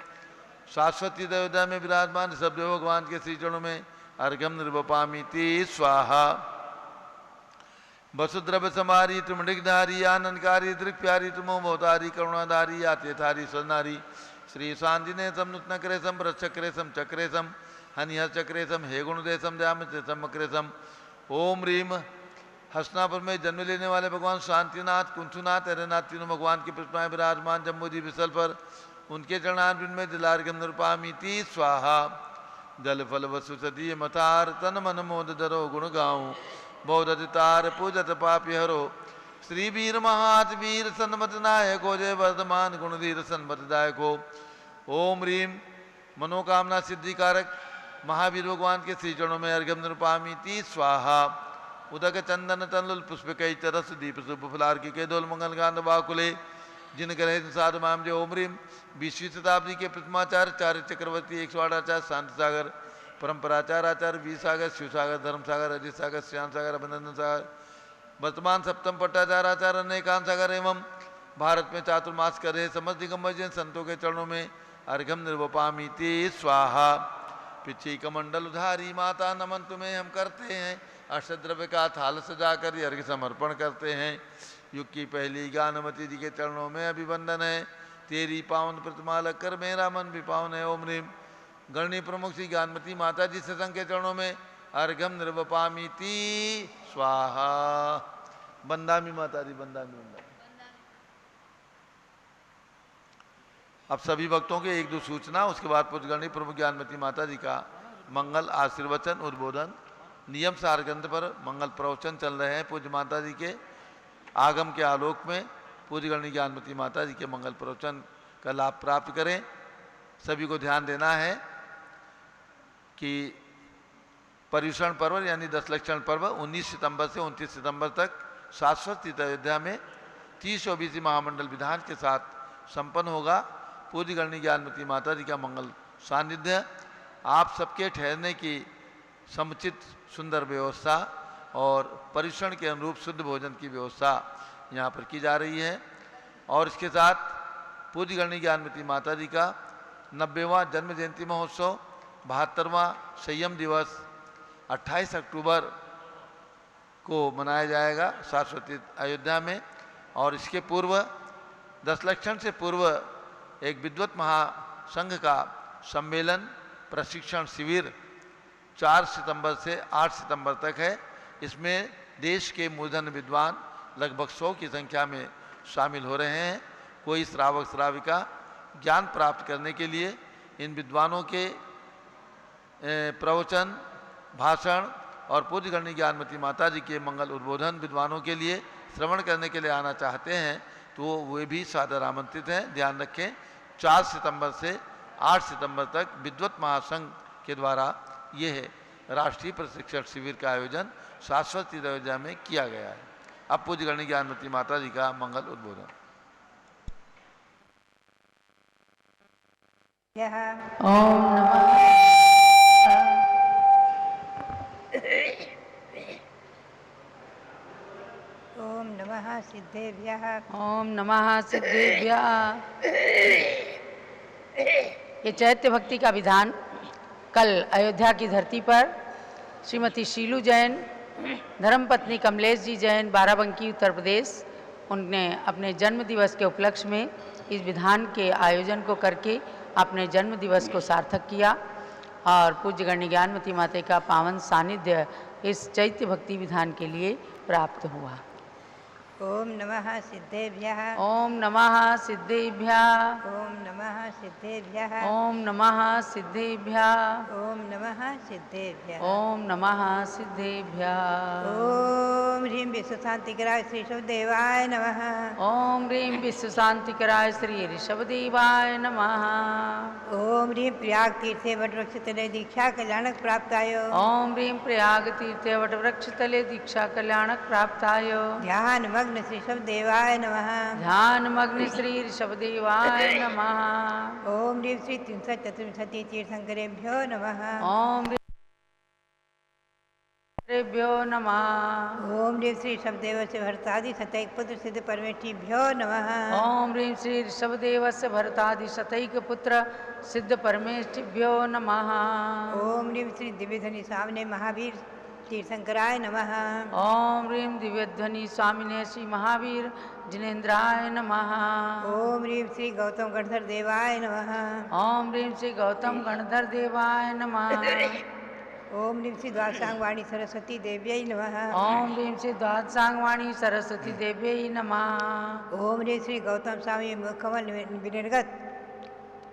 [SPEAKER 3] शाश्वती देवता में विराजमान ऋषभ देव भगवान के श्री चरणों में अर्घम निर्वपामि ती स्वाहा। वसुद्रव समारी त्रिमृगधारी आनंदकारी दृक् प्यारी तुमो मोतारी करुणाधारी आते थारी स्वनारी। श्री सांजिने सम नूतन क्रेसम वृक्षक्रेसम चक्रेसम हनिहर चक्रेसम हे गुणदेशम द्याम मक्रेसम। ओम रीम हसनापुर में जन्म लेने वाले भगवान शांतिनाथ कुंथुनाथ हरनाथ तीनों भगवान की प्रतिमाएं विराजमान जम्बूजी विसल पर उनके चरणारविंद में जलार्घ्यम निर्वपामि ती स्वाहा। जल फल वसु सती मतार तन मन मोद धरो गुण गाऊं बौद्धितार पूजत पापी हरो। श्री वीर महात वीर सन्मत नायको जय वर्धमान गुणधीर सन्मत दायको। ओम रीम मनोकामना सिद्धि कारक महावीर भगवान के श्री चरणों में अर्घ्यम निर्वपामि ती स्वाहा। उदक चंदन तनुल पुष्प कई तरस दीप सुप फुलार की के दोल मंगल गांध बाकुले जिन ग्रह साधु माम जो। ओम रीम 20वीं शताब्दी के प्रथमाचार्य चार्य चक्रवर्ती 108 आचार्य शांति सागर परंपराचार्य आचार्य वी सागर शिव सागर धर्म सागर अजित सागर श्याम सागर अभिनंदन सागर वर्तमान सप्तम पट्टाचार्य आचार्य अनेकांत सागर एवं भारत में चातुर्मास कर रहे समस्त दिगंबर जैन संतों के चरणों में अर्घ्यम निर्वपामि ती स्वाहा। पिछी कमंडल उधारी माता नमन तुम्हें हम करते हैं अष्टद्रव्य का थाल सजाकर अर्घ्य समर्पण करते हैं। युग की पहली ज्ञानमती जी के चरणों में अभिवंदन है तेरी पावन प्रतिमा लगकर मेरा मन भी पावन है। ओम रीम गणनी प्रमुख श्री ज्ञानमती माता जी सत्संग के चरणों में अर्घ्यम निर्वपामि ती स्वाहा। बंदामी माता जी बंदामी बंदामी। अब सभी भक्तों के एक दो सूचना उसके बाद पुष्गरणी प्रमुख ज्ञानमती माता जी का मंगल आशीर्वचन उद्बोधन नियम सार ग्रंथ पर मंगल प्रवचन चल रहे हैं। पूज्य माता जी के आगम के आलोक में पूज्यगणी ज्ञानमती माता जी के मंगल प्रवचन का लाभ प्राप्त करें। सभी को ध्यान देना है कि पर्युषण पर्व यानी 10 लक्षण पर्व 19 सितंबर से 29 सितंबर तक शाश्वत तीर्थ अयोध्या में 30 OBC महामंडल विधान के साथ संपन्न होगा। पूज्यगणी ज्ञानमती माता जी का मंगल सानिध्य आप सबके ठहरने की समुचित सुंदर व्यवस्था और पर्युषण के अनुरूप शुद्ध भोजन की व्यवस्था यहाँ पर की जा रही है। और इसके साथ पूज्यगणी ज्ञानमती माता जी का 90वां जन्म जयंती महोत्सव 72वां संयम दिवस 28 अक्टूबर को मनाया जाएगा शाश्वती अयोध्या में। और इसके पूर्व 10 लक्षण से पूर्व एक विद्वत महासंघ का सम्मेलन प्रशिक्षण शिविर 4 सितंबर से 8 सितंबर तक है। इसमें देश के मूर्धन्य विद्वान लगभग 100 की संख्या में शामिल हो रहे हैं। कोई श्रावक श्राविका ज्ञान प्राप्त करने के लिए इन विद्वानों के प्रवचन भाषण और पूज्यगणी ज्ञानमती माता जी के मंगल उद्बोधन विद्वानों के लिए श्रवण करने के लिए आना चाहते हैं तो वे भी सादर आमंत्रित हैं। ध्यान रखें 4 सितंबर से 8 सितंबर तक विद्वत महासंघ के द्वारा ये है राष्ट्रीय प्रशिक्षण शिविर का आयोजन शाश्वती अयोध्या में किया गया है। अब पूज्यगणी ज्ञानमती माता जी का मंगल उद्बोधन।
[SPEAKER 5] ओम नमः
[SPEAKER 6] ओम नमः सिद्धेभ्यः
[SPEAKER 5] ओम नमः सिद्धेभ्यः। ये चैत्य भक्ति का विधान कल अयोध्या की धरती पर श्रीमती शीलू जैन धर्मपत्नी कमलेश जी जैन बाराबंकी उत्तर प्रदेश उनने अपने जन्म दिवस के उपलक्ष्य में इस विधान के आयोजन को करके अपने जन्म दिवस को सार्थक किया और पूज्यगणी ज्ञानमती माता का पावन सानिध्य इस चैत्य भक्ति विधान के लिए प्राप्त हुआ।
[SPEAKER 6] ओम नमः सिद्धेभ्यः
[SPEAKER 5] ओम नमः सिद्धेभ्यः
[SPEAKER 6] ओम नमः सिद्धेभ्यः
[SPEAKER 5] ओम नमः सिद्धेभ्यः
[SPEAKER 6] ओम नमः सिद्धेभ्यः
[SPEAKER 5] ओम नमः सिद्धेभ्यः
[SPEAKER 6] ओम ह्रीं विश्वशांतिकराय श्री शुभदेवाय नमः
[SPEAKER 5] ओम ह्रीं विश्व शांतिकराय श्री ऋषभदेवाय नमः
[SPEAKER 6] ओम ह्रीं प्रयाग तीर्थे वटवृक्ष तले दीक्षा कल्याणक प्राप्ताय
[SPEAKER 5] ओम ह्रीं प्रयाग तीर्थे वटवृक्ष तले दीक्षा कल्याणक प्राप्ताय
[SPEAKER 6] ध्यान मग्न श्री शुभदेवाय नमः
[SPEAKER 5] ध्यान मग्न श्री ऋषभदेवाय नमः
[SPEAKER 6] ओम ह्रीं श्री 334 तीर्थंकरेभ्यो नमः
[SPEAKER 5] ओम ऋषभेभ्यो नमः
[SPEAKER 6] ओम ह्रीं श्री शब्देव से भरतादि सतैक पुत्र सिद्ध परमेष्ठिभ्यो नमः
[SPEAKER 5] ओम ह्रीं श्री ऋषभदेवस्य भरतादि शतैक पुत्र सिद्ध परमेष्ठिभ्यो नमः
[SPEAKER 6] ओम ह्रीं श्री दिव्यधनि सामने महावीर तीर्थंकराय नमः
[SPEAKER 5] ओम ह्रीं दिव्यध्वनि स्वामिने श्री महावीर जिनेन्द्राय नमः
[SPEAKER 6] ओम ह्रीं श्री गौतम गणधर देवाय नमः
[SPEAKER 5] ओम ह्रीं श्री गौतम गणधर देवाय नमः
[SPEAKER 6] ओम ह्रीं श्री द्वादशांगवाणी सरस्वती देव्यै नमः
[SPEAKER 5] ओम ह्रीं श्री द्वादशांगवाणी सरस्वती देव्यै नमः
[SPEAKER 6] ओम ह्रीं श्री गौतम स्वामी मुखकमल विनिर्गत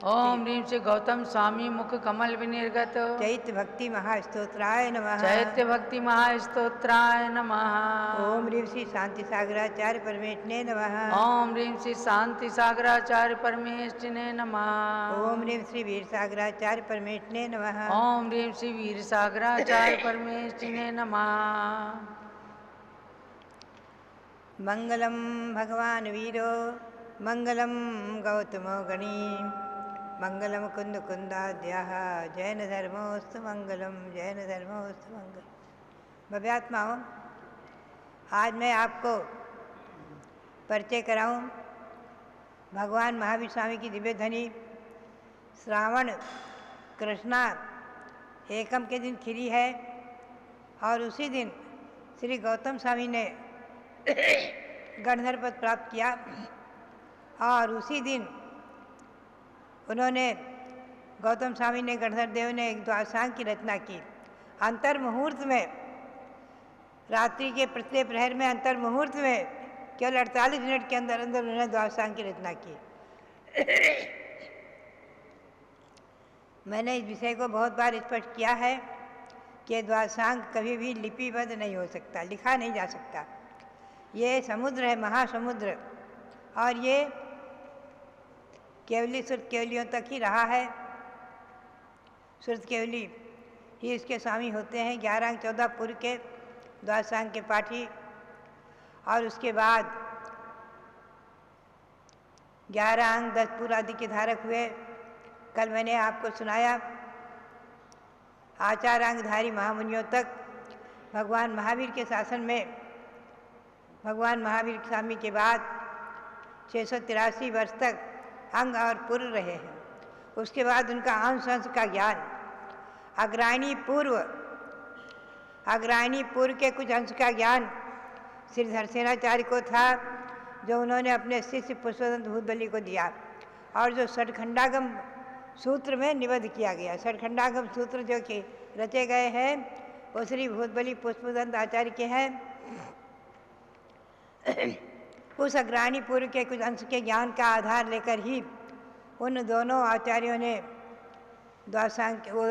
[SPEAKER 5] ओम ह्रीं श्री गौतम स्वामी मुख कमल विनिर्गत
[SPEAKER 6] चैत्य भक्ति महास्तोत्राय नमः
[SPEAKER 5] चैत्य भक्ति महास्तोत्राय नमः
[SPEAKER 6] ओम ह्रीं श्री शांति सागराचार्य परमेष्ठिने नमः
[SPEAKER 5] ओम ह्रीं श्री शांति सागराचार्य परमेष्ठिने नमः
[SPEAKER 6] ओम ह्रीं श्री वीर सागराचार्य परमेष्ठिने नमः
[SPEAKER 5] ओम ह्रीं श्री वीर सागराचार्य परमेष्ठिने नमः
[SPEAKER 6] मंगलम भगवान वीरो मंगलम गौतमो गणी मंगलम कुंद कुंदाद्याः जैन धर्मोस्तु मंगलम जैन धर्मोस्तु मंगलम। भव्यात्माओं, आज मैं आपको परिचय कराऊं भगवान महावीर स्वामी की दिव्य ध्वनि श्रावण कृष्णा एकम के दिन खिली है और उसी दिन श्री गौतम स्वामी ने गणधर पद प्राप्त किया और उसी दिन उन्होंने गौतम स्वामी ने गणधर देव ने एक द्वादशांग की रचना की। अंतर मुहूर्त में रात्रि के प्रत्येक प्रहर में अंतर मुहूर्त में केवल 48 मिनट के अंदर अंदर उन्होंने द्वादशांग की रचना की। मैंने इस विषय को बहुत बार स्पष्ट किया है कि द्वादशांग कभी भी लिपिबद्ध नहीं हो सकता, लिखा नहीं जा सकता। ये समुद्र है, महासमुद्र, और ये केवली श्रुत केवलियों तक ही रहा है। श्रुत केवली ही इसके स्वामी होते हैं, 11 अंक 14 पूर्व के द्वादशांग के पाठी, और उसके बाद 11 अंक 10 पूर्व आदि के धारक हुए। कल मैंने आपको सुनाया आचारांगधारी महामुनियों तक भगवान महावीर के शासन में, भगवान महावीर स्वामी के बाद 683 वर्ष तक अंग और पूर्व रहे हैं। उसके बाद उनका अंश अंश का ज्ञान अग्रायणी पूर्व के कुछ अंश का ज्ञान श्री धरसेनाचार्य को था, जो उन्होंने अपने शिष्य पुष्पदंत भूतबली को दिया, और जो षटखंडागम सूत्र में निबद्ध किया गया। षटखंडागम सूत्र जो कि रचे गए हैं वो श्री भूतबली पुष्पदंत आचार्य के हैं। उस अग्राणी पूर्व के कुछ अंश के ज्ञान का आधार लेकर ही उन दोनों आचार्यों ने द्वादशांग वो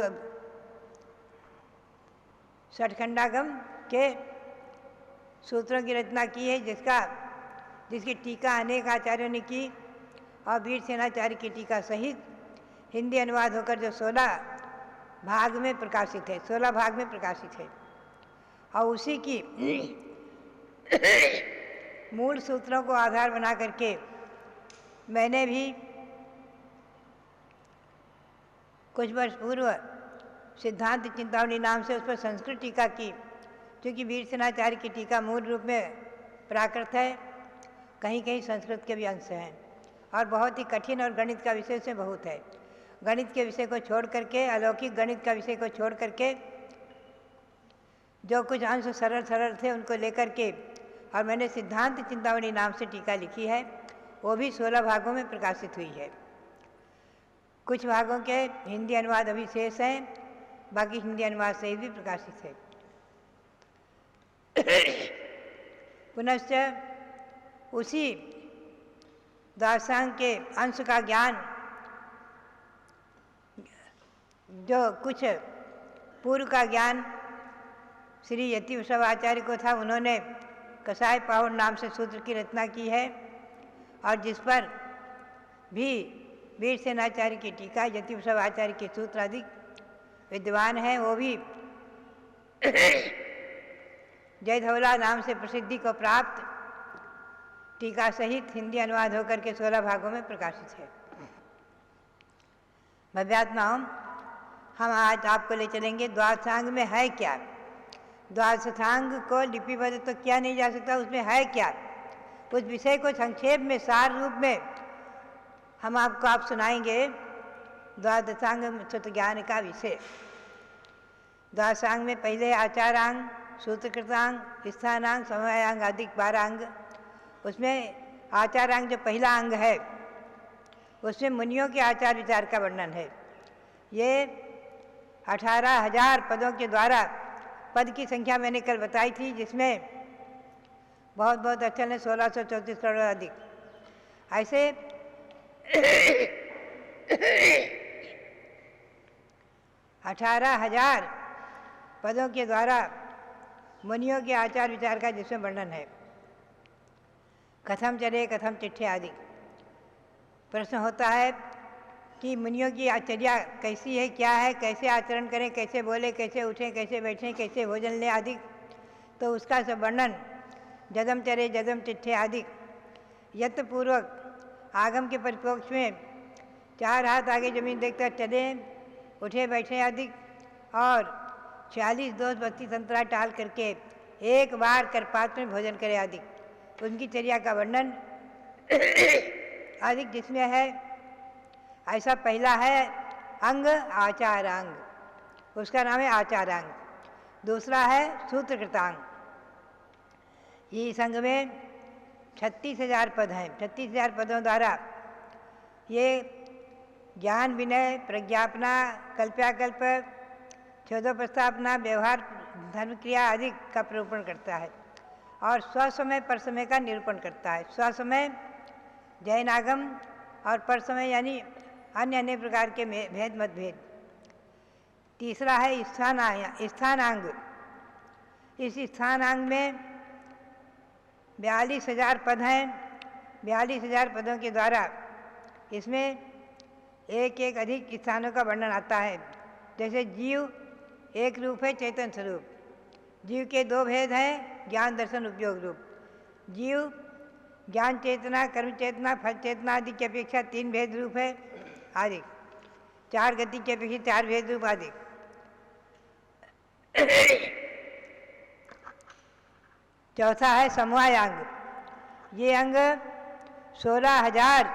[SPEAKER 6] षटखंडागम के सूत्रों की रचना की है, जिसकी टीका अनेक आचार्यों ने की, और वीर सेनाचार्य की टीका सहित हिंदी अनुवाद होकर जो 16 भाग में प्रकाशित है, 16 भाग में प्रकाशित है। और उसी की मूल सूत्रों को आधार बना करके मैंने भी कुछ वर्ष पूर्व सिद्धांत चिंतामणि नाम से उस पर संस्कृत टीका की, क्योंकि वीर सेनाचार्य की टीका मूल रूप में प्राकृत है, कहीं कहीं संस्कृत के भी अंश हैं, और बहुत ही कठिन और गणित का विषय से बहुत है। गणित के विषय को छोड़ करके, अलौकिक गणित का विषय को छोड़ करके जो कुछ अंश सरल थे उनको लेकर के, और मैंने सिद्धांत चिंतामणि नाम से टीका लिखी है, वो भी 16 भागों में प्रकाशित हुई है। कुछ भागों के हिंदी अनुवाद अभी शेष हैं, बाकी हिंदी अनुवाद से भी प्रकाशित है। पुनश्च उसी द्वादशांग के अंश का ज्ञान जो कुछ पूर्व का ज्ञान श्री यति वृषभ आचार्य को था, उन्होंने कसाय पाहुन नाम से सूत्र की रचना की है, और जिस पर भी वीर सेनाचार्य की टीका, यति वृषभ आचार्य के सूत्र अधिक विद्वान हैं, वो भी जय धौला नाम से प्रसिद्धि को प्राप्त टीका सहित हिंदी अनुवाद होकर के 16 भागों में प्रकाशित है। भव्यात्माओं, हम आज आपको ले चलेंगे द्वादशांग में है क्या। द्वादशांग को लिपिबद्ध तो किया नहीं जा सकता, उसमें है क्या, उस विषय को संक्षेप में सार रूप में हम आप सुनाएंगे। द्वादशांग सूत्र ज्ञान का विषय। द्वादशांग में पहले आचारांग, सूत्रकृतांग, स्थानांग, समवायांग आदि 12 अंग। उसमें आचारांग जो पहला अंग है, उसमें मुनियों के आचार विचार का वर्णन है। ये 18,000 पदों के द्वारा, पद की संख्या मैंने कल बताई थी, जिसमें बहुत बहुत अक्षर है, 1634 करोड़ अधिक। ऐसे 18,000 पदों के द्वारा मुनियों के आचार विचार का जिसमें वर्णन है। कथम चले, कथम चिट्ठे आदि। प्रश्न होता है कि मुनियों की आचर्या कैसी है, क्या है, कैसे आचरण करें, कैसे बोले, कैसे उठें, कैसे बैठें, कैसे भोजन लें आदि। तो उसका सब वर्णन जदम चरे, जदम चिट्ठे आदि यत्पूर्वक आगम के परिपोक्ष में 4 हाथ आगे जमीन देखकर चले, उठे बैठे आदि, और 46 दोष 32 अंतराल टाल करके एक बार करपात्र में भोजन करे आदि। उनकी चर्या का वर्णन अधिक जिसमें है। ऐसा पहला है अंग आचारांग, उसका नाम है आचारांग। दूसरा है सूत्रकृतांग। ये इस अंग में 36,000 पद हैं। 36,000 पदों द्वारा ये ज्ञान, विनय, प्रज्ञापना, कल्प्याकल्प, चौदह प्रस्तावना, व्यवहार, धर्म क्रिया आदि का निरूपण करता है, और स्वसमय पर समय का निरूपण करता है। स्वसमय जैन आगम और पर समय यानी अन्य अन्य प्रकार के भेद मतभेद। तीसरा है स्थानांग। इस स्थानांग में 42,000 पद हैं। 42,000 पदों के द्वारा इसमें एक एक अधिक स्थानों का वर्णन आता है। जैसे जीव एक रूप है, चेतन स्वरूप। जीव के 2 भेद हैं, ज्ञान, दर्शन, उपयोग रूप। जीव ज्ञान चेतना, कर्म चेतना, फल चेतना आदि की अपेक्षा 3 भेद रूप है आदि। 4 गति की अपेक्षा 4 भेद रूप आदि। चौथा है समवाय अंग। ये अंग 16,000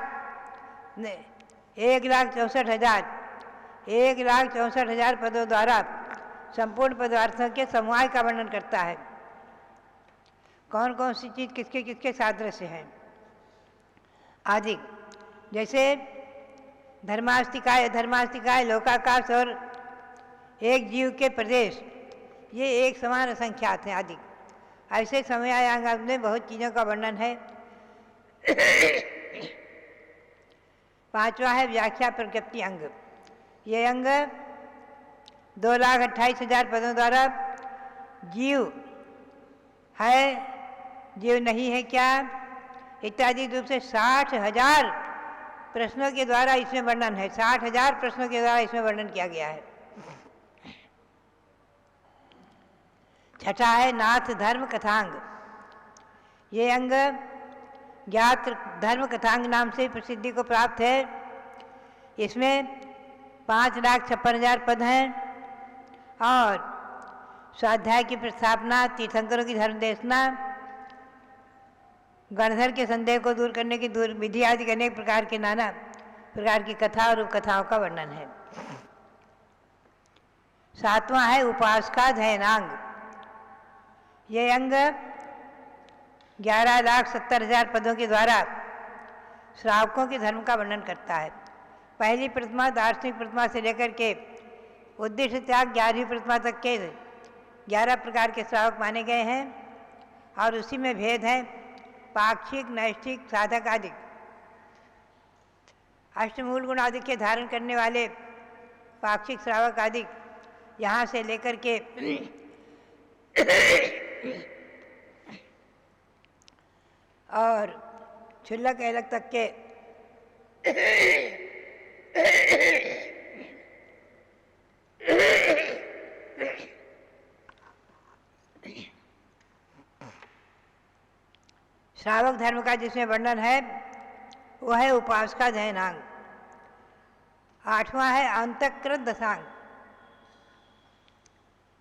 [SPEAKER 6] 1,64,000 पदों द्वारा संपूर्ण पदार्थों के समवाय का वर्णन करता है। कौन कौन सी चीज़ किसके किसके सादृश्य हैं आदि। जैसे धर्मास्तिकाय, लोकाकाश और एक जीव के प्रदेश, ये एक समान असंख्यात हैं आदि। ऐसे समवायांग में बहुत चीज़ों का वर्णन है। 5वां है व्याख्या प्रज्ञप्ति अंग। ये अंग 2,28,000 पदों द्वारा जीव है, जीव नहीं है क्या इत्यादि रूप से 60,000 प्रश्नों के द्वारा इसमें वर्णन है। 60,000 प्रश्नों के द्वारा इसमें वर्णन किया गया है। छठा है नाथ धर्म कथांग। ये अंग ज्ञात धर्म कथांग नाम से प्रसिद्धि को प्राप्त है। इसमें 5,56,000 पद हैं, और स्वाध्याय की प्रस्थापना, तीर्थंकरों की धर्म देशना, गणधर के संदेह को दूर करने की विधि आदि अनेक प्रकार के नाना प्रकार की कथा और उपकथाओं का वर्णन है। 7वां है उपासका ध्ययनांग। ये अंग 11,70,000 पदों के द्वारा श्रावकों के धर्म का वर्णन करता है। पहली प्रतिमा, दार्शनिक प्रतिमा से लेकर के उद्देश्य त्याग 11वीं प्रतिमा तक के 11 प्रकार के श्रावक माने गए हैं, और उसी में भेद है पाक्षिक, नैष्ठिक, साधक आदि। अष्टमूल गुण आदि के धारण करने वाले पाक्षिक श्रावक आदि यहाँ से लेकर के और क्षुल्लक एलक तक के श्रावक धर्म का जिसमें वर्णन है वो है उपासका जैनांग। 8वां है अंतकृत दशांग।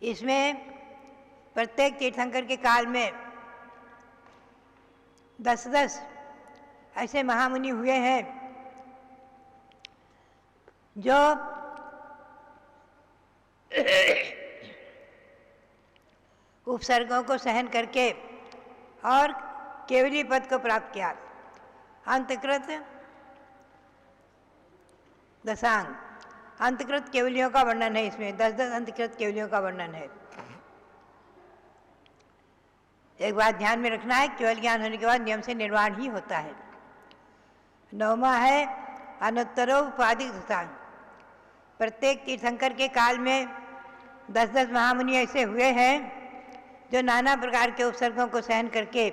[SPEAKER 6] इसमें प्रत्येक तीर्थंकर के काल में 10-10 ऐसे महामुनि हुए हैं जो उपसर्गों को सहन करके और केवली पद को प्राप्त किया। अंतकृत दशांग, अंतकृत केवलियों का वर्णन है। इसमें 10-10 अंतकृत केवलियों का वर्णन है। एक बात ध्यान में रखना है, केवल ज्ञान होने के बाद नियम से निर्वाण ही होता है। 9वां है अनुत्तरोपाधिक दशांग। प्रत्येक तीर्थंकर के काल में 10-10 महामुनि ऐसे हुए हैं जो नाना प्रकार के उपसर्गों को सहन करके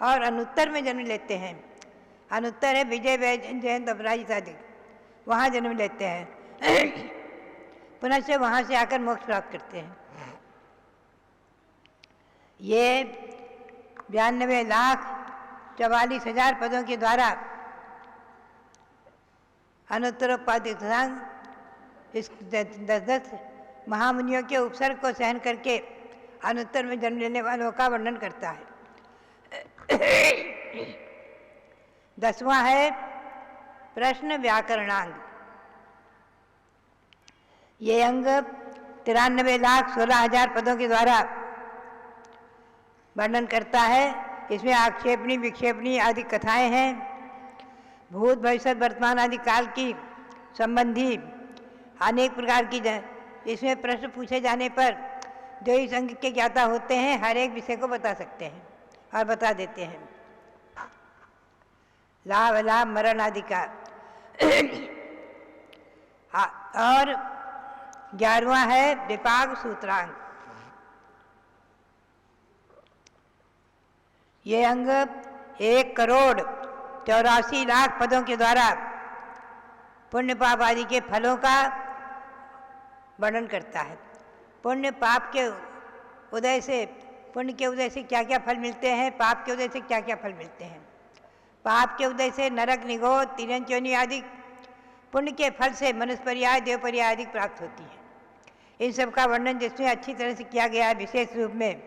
[SPEAKER 6] और अनुत्तर में जन्म लेते हैं। अनुत्तर है विजय जयंत अपराजित आदि, वहाँ जन्म लेते हैं पुनः से वहाँ से आकर मोक्ष प्राप्त करते हैं। ये 92,44,000 पदों के द्वारा अनुत्तरोपाधिक दशांग इस 10-10 महामुनियों के उपसर्ग को सहन करके अनुत्तर में जन्म लेने वालों का वर्णन करता है। 10वां है प्रश्न व्याकरणांग। ये अंग 93,16,000 पदों के द्वारा वर्णन करता है। इसमें आक्षेपणी विक्षेपणी आदि कथाएं हैं। भूत भविष्य वर्तमान आदि काल की संबंधी अनेक प्रकार की इसमें प्रश्न पूछे जाने पर जो इस अंग के ज्ञाता होते हैं हर एक विषय को बता सकते हैं और बता देते हैं। लाभ लाभ मरण आदि का। और 11वां है विपाक सूत्रांग। ये अंग 1,84,00,000 पदों के द्वारा पुण्य पाप आदि के फलों का वर्णन करता है। पुण्य पाप के उदय से, पुण्य के उदय से क्या क्या फल मिलते हैं, पाप के उदय से क्या क्या फल मिलते हैं। पाप के उदय से नरक निगोद तिरन चोनी आदि, पुण्य के फल से मनुष्य पर्याय देव पर्याय आदि प्राप्त होती है। इन सब का वर्णन जिसमें अच्छी तरह से किया गया है विशेष रूप में,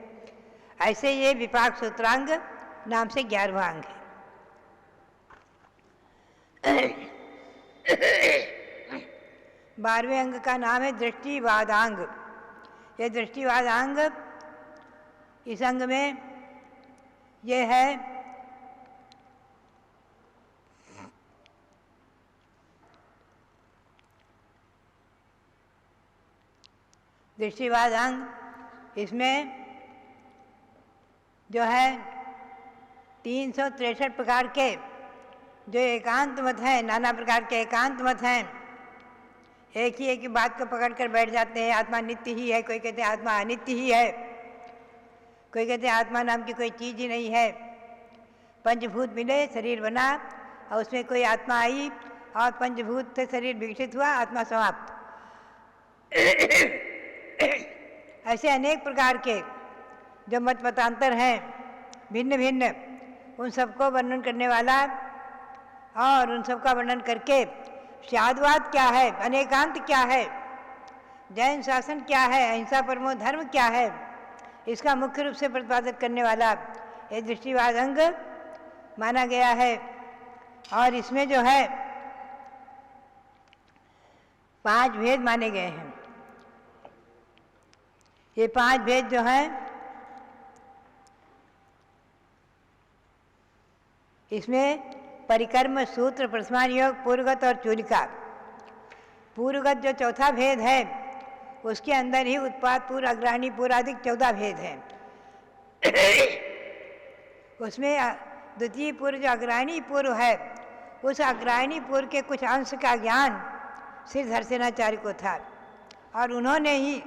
[SPEAKER 6] ऐसे ये विपाक सूत्रांग नाम से 11वां अंग है। 12वें अंग का नाम है दृष्टिवादांग। ये दृष्टिवादांग, इस अंग में ये है दृष्टिवादांग। इसमें जो है 363 प्रकार के जो एकांत मत हैं, नाना प्रकार के एकांत मत हैं। एक ही बात को पकड़ कर बैठ जाते हैं, आत्मा नित्य ही है, कोई कहते हैं आत्मा अनित्य ही है, कोई कहते हैं आत्मा नाम की कोई चीज़ ही नहीं है। पंचभूत मिले, शरीर बना और उसमें कोई आत्मा आई और पंचभूत से शरीर विकसित हुआ, आत्मा समाप्त। ऐसे अनेक प्रकार के जो मत मतांतर हैं भिन्न भिन्न, उन सबको वर्णन करने वाला और उन सब का वर्णन करके शादवाद क्या है, अनेकांत क्या है, जैन शासन क्या है, अहिंसा परमो धर्म क्या है, इसका मुख्य रूप से प्रतिपादित करने वाला ये दृष्टिवाद अंग माना गया है। और इसमें जो है 5 भेद माने गए हैं। ये 5 भेद जो हैं इसमें परिकर्म, सूत्र, प्रथमान योग, पूर्वगत और चूलिका। पूर्वगत जो चौथा भेद है उसके अंदर ही उत्पाद पूर्व, अग्रहणी पूर्व आदि 14 भेद हैं। उसमें द्वितीय पूर्व जो अग्रहणी पूर्व है, उस अग्रहणी पूर्व के कुछ अंश का ज्ञान श्री धरसेनाचार्य को था और उन्होंने ही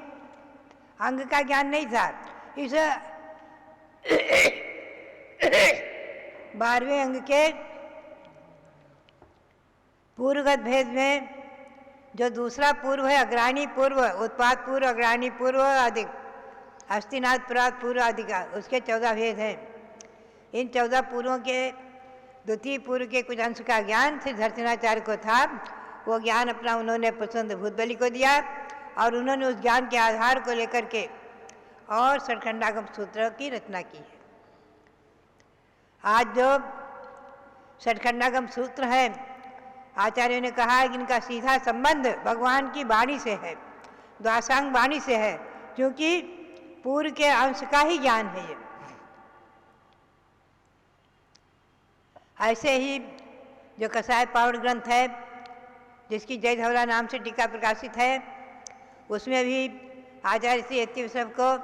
[SPEAKER 6] अंग का ज्ञान नहीं था। इस 12वें अंग के पूर्वगत भेद में जो दूसरा पूर्व है अग्राणी पूर्व, उत्पाद पूर्व, अग्राणी पूर्व अधिक, हस्तिनाथ पुरात पूर्व अधिक, उसके 14 भेद हैं। इन 14 पूर्वों के द्वितीय पूर्व के कुछ अंश का ज्ञान श्री धरसेनाचार्य को था। वो ज्ञान अपना उन्होंने पुष्पवंत भूतबली को दिया और उन्होंने उस ज्ञान के आधार को लेकर के और षटखंडागम सूत्र की रचना की है। आज जो षटखंडागम सूत्र है, आचार्यों ने कहा है कि इनका सीधा संबंध भगवान की वाणी से है, द्वासांग वाणी से है, क्योंकि पूर्व के अंश का ही ज्ञान है ये। ऐसे ही जो कसाय पावड़ ग्रंथ है, जिसकी जय धवला नाम से टीका प्रकाशित है, उसमें भी आचार्य श्री यतिवैष्णव को,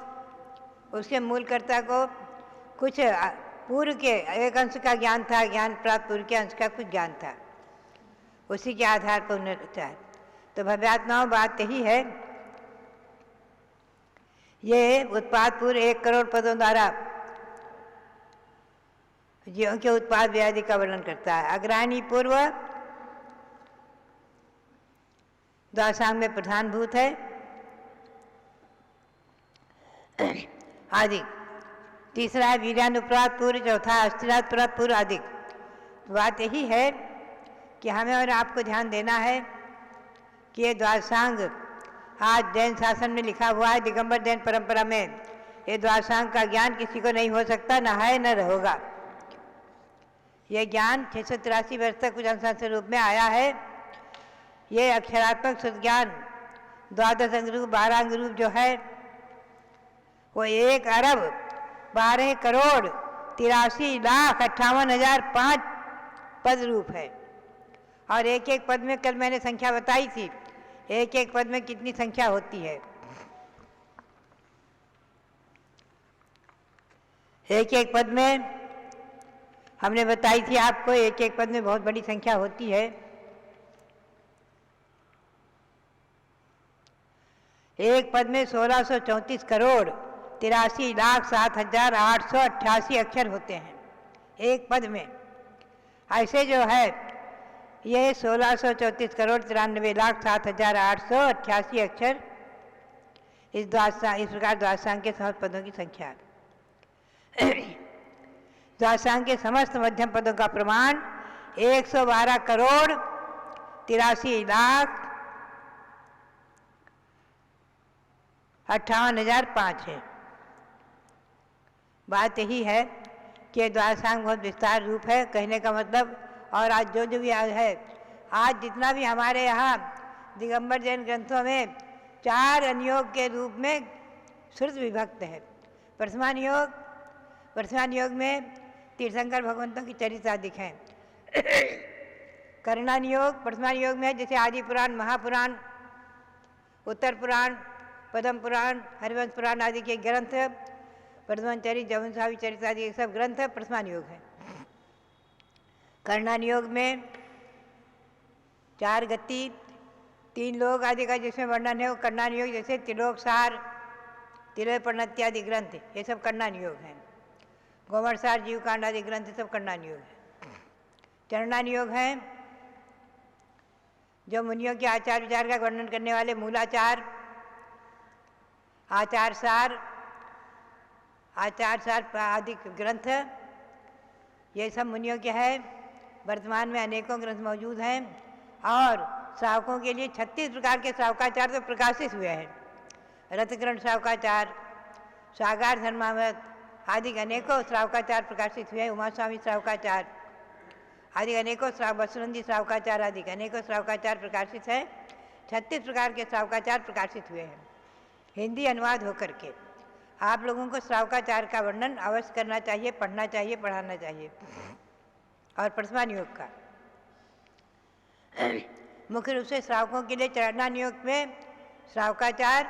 [SPEAKER 6] उसके मूलकर्ता को कुछ पूर्व के एक अंश का ज्ञान था, ज्ञान प्राप्त पूर्व के अंश का कुछ ज्ञान था, उसी के आधार पर उन्हें रचा है। तो भव्यात्माओं बात यही है, ये उत्पाद पूर्व 1 करोड़ पदों द्वारा जीवों के उत्पाद व्याधि का वर्णन करता है। अग्राणी पूर्व द्वासांग में प्रधानभूत है आदि। तीसरा है वीर्यानुप्रात पूर्व, चौथा अस्थिरात प्रात पूर्व आदि। बात यही है कि हमें और आपको ध्यान देना है कि ये द्वासांग आज जैन शासन में लिखा हुआ है, दिगंबर जैन परंपरा में ये द्वासांग का ज्ञान किसी को नहीं हो सकता, न है न होगा। ये ज्ञान 683 वर्ष तक कुछ अंश रूप में आया है। ये अक्षरात्मक शुद्ध ज्ञान 12 अंग रूप 12 अंग रूप जो है वो 1 अरब 12 करोड़ 83,58,005 पद रूप है। और एक एक पद में, कल मैंने संख्या बताई थी, एक एक पद में कितनी संख्या होती है। एक एक पद में हमने बताई थी आपको, एक एक पद में बहुत बड़ी संख्या होती है। एक पद में 1634 करोड़ 83,07,888 अक्षर होते हैं एक पद में। ऐसे जो है ये 1634 करोड़ 93,07,888 अक्षर इस प्रकार द्वासांग के समस्त पदों की संख्या है। द्वासांग के समस्त मध्यम पदों का प्रमाण 112 करोड़ 83,58,005 है। बात यही है कि द्वासांग बहुत विस्तार रूप है, कहने का मतलब। और आज जो भी है, आज जितना भी हमारे यहाँ दिगंबर जैन ग्रंथों में 4 अनुयोग के रूप में श्रुत विभक्त है। वर्तमान योग में तीर्थंकर भगवंतों की चरित्रादिक हैं। करणान योग वर्तमान योग में है, जैसे आदि पुराण, महापुराण, उत्तर पुराण, पद्म पुराण, हरिवंश पुराण आदि के ग्रंथ, वर्तमान चरित, जमुनसावी चरित आदि ये सब ग्रंथ वर्तमान योग है। करणान योग में 4 गति, 3 लोक आदि का जिसमें वर्णन है वो करणान योग, जैसे त्रिलोकसार, तिलोय प्रणति आदि ग्रंथ, ये सब करणान योग हैं। गोमरसार, जीवकांड आदि ग्रंथ सब करणान योग है। चरणान योग हैं जो मुनियों के आचार विचार का वर्णन करने वाले मूलाचार, आचार सार आदि ग्रंथ, ये सब मुनियों के हैं। वर्तमान में अनेकों ग्रंथ मौजूद हैं और श्रावकों के लिए 36 प्रकार के श्रावकाचार तो प्रकाशित हुए हैं। रथग्रंथ श्रावकाचार, सागार धर्मामृत आदि अनेकों श्रावकाचार प्रकाशित हुए हैं। उमा स्वामी श्रावकाचार आदि अनेकों वसुनंदी श्रावकाचार आदि अनेकों श्रावकाचार प्रकाशित हैं। 36 प्रकार के श्रावकाचार प्रकाशित हुए हैं हिंदी अनुवाद होकर के। आप लोगों को श्रावकाचार का वर्णन अवश्य करना चाहिए, पढ़ना चाहिए, पढ़ाना चाहिए। और वर्तमान योग का मुख्य रूप से श्रावकों के लिए चरणान योग में श्रावकाचार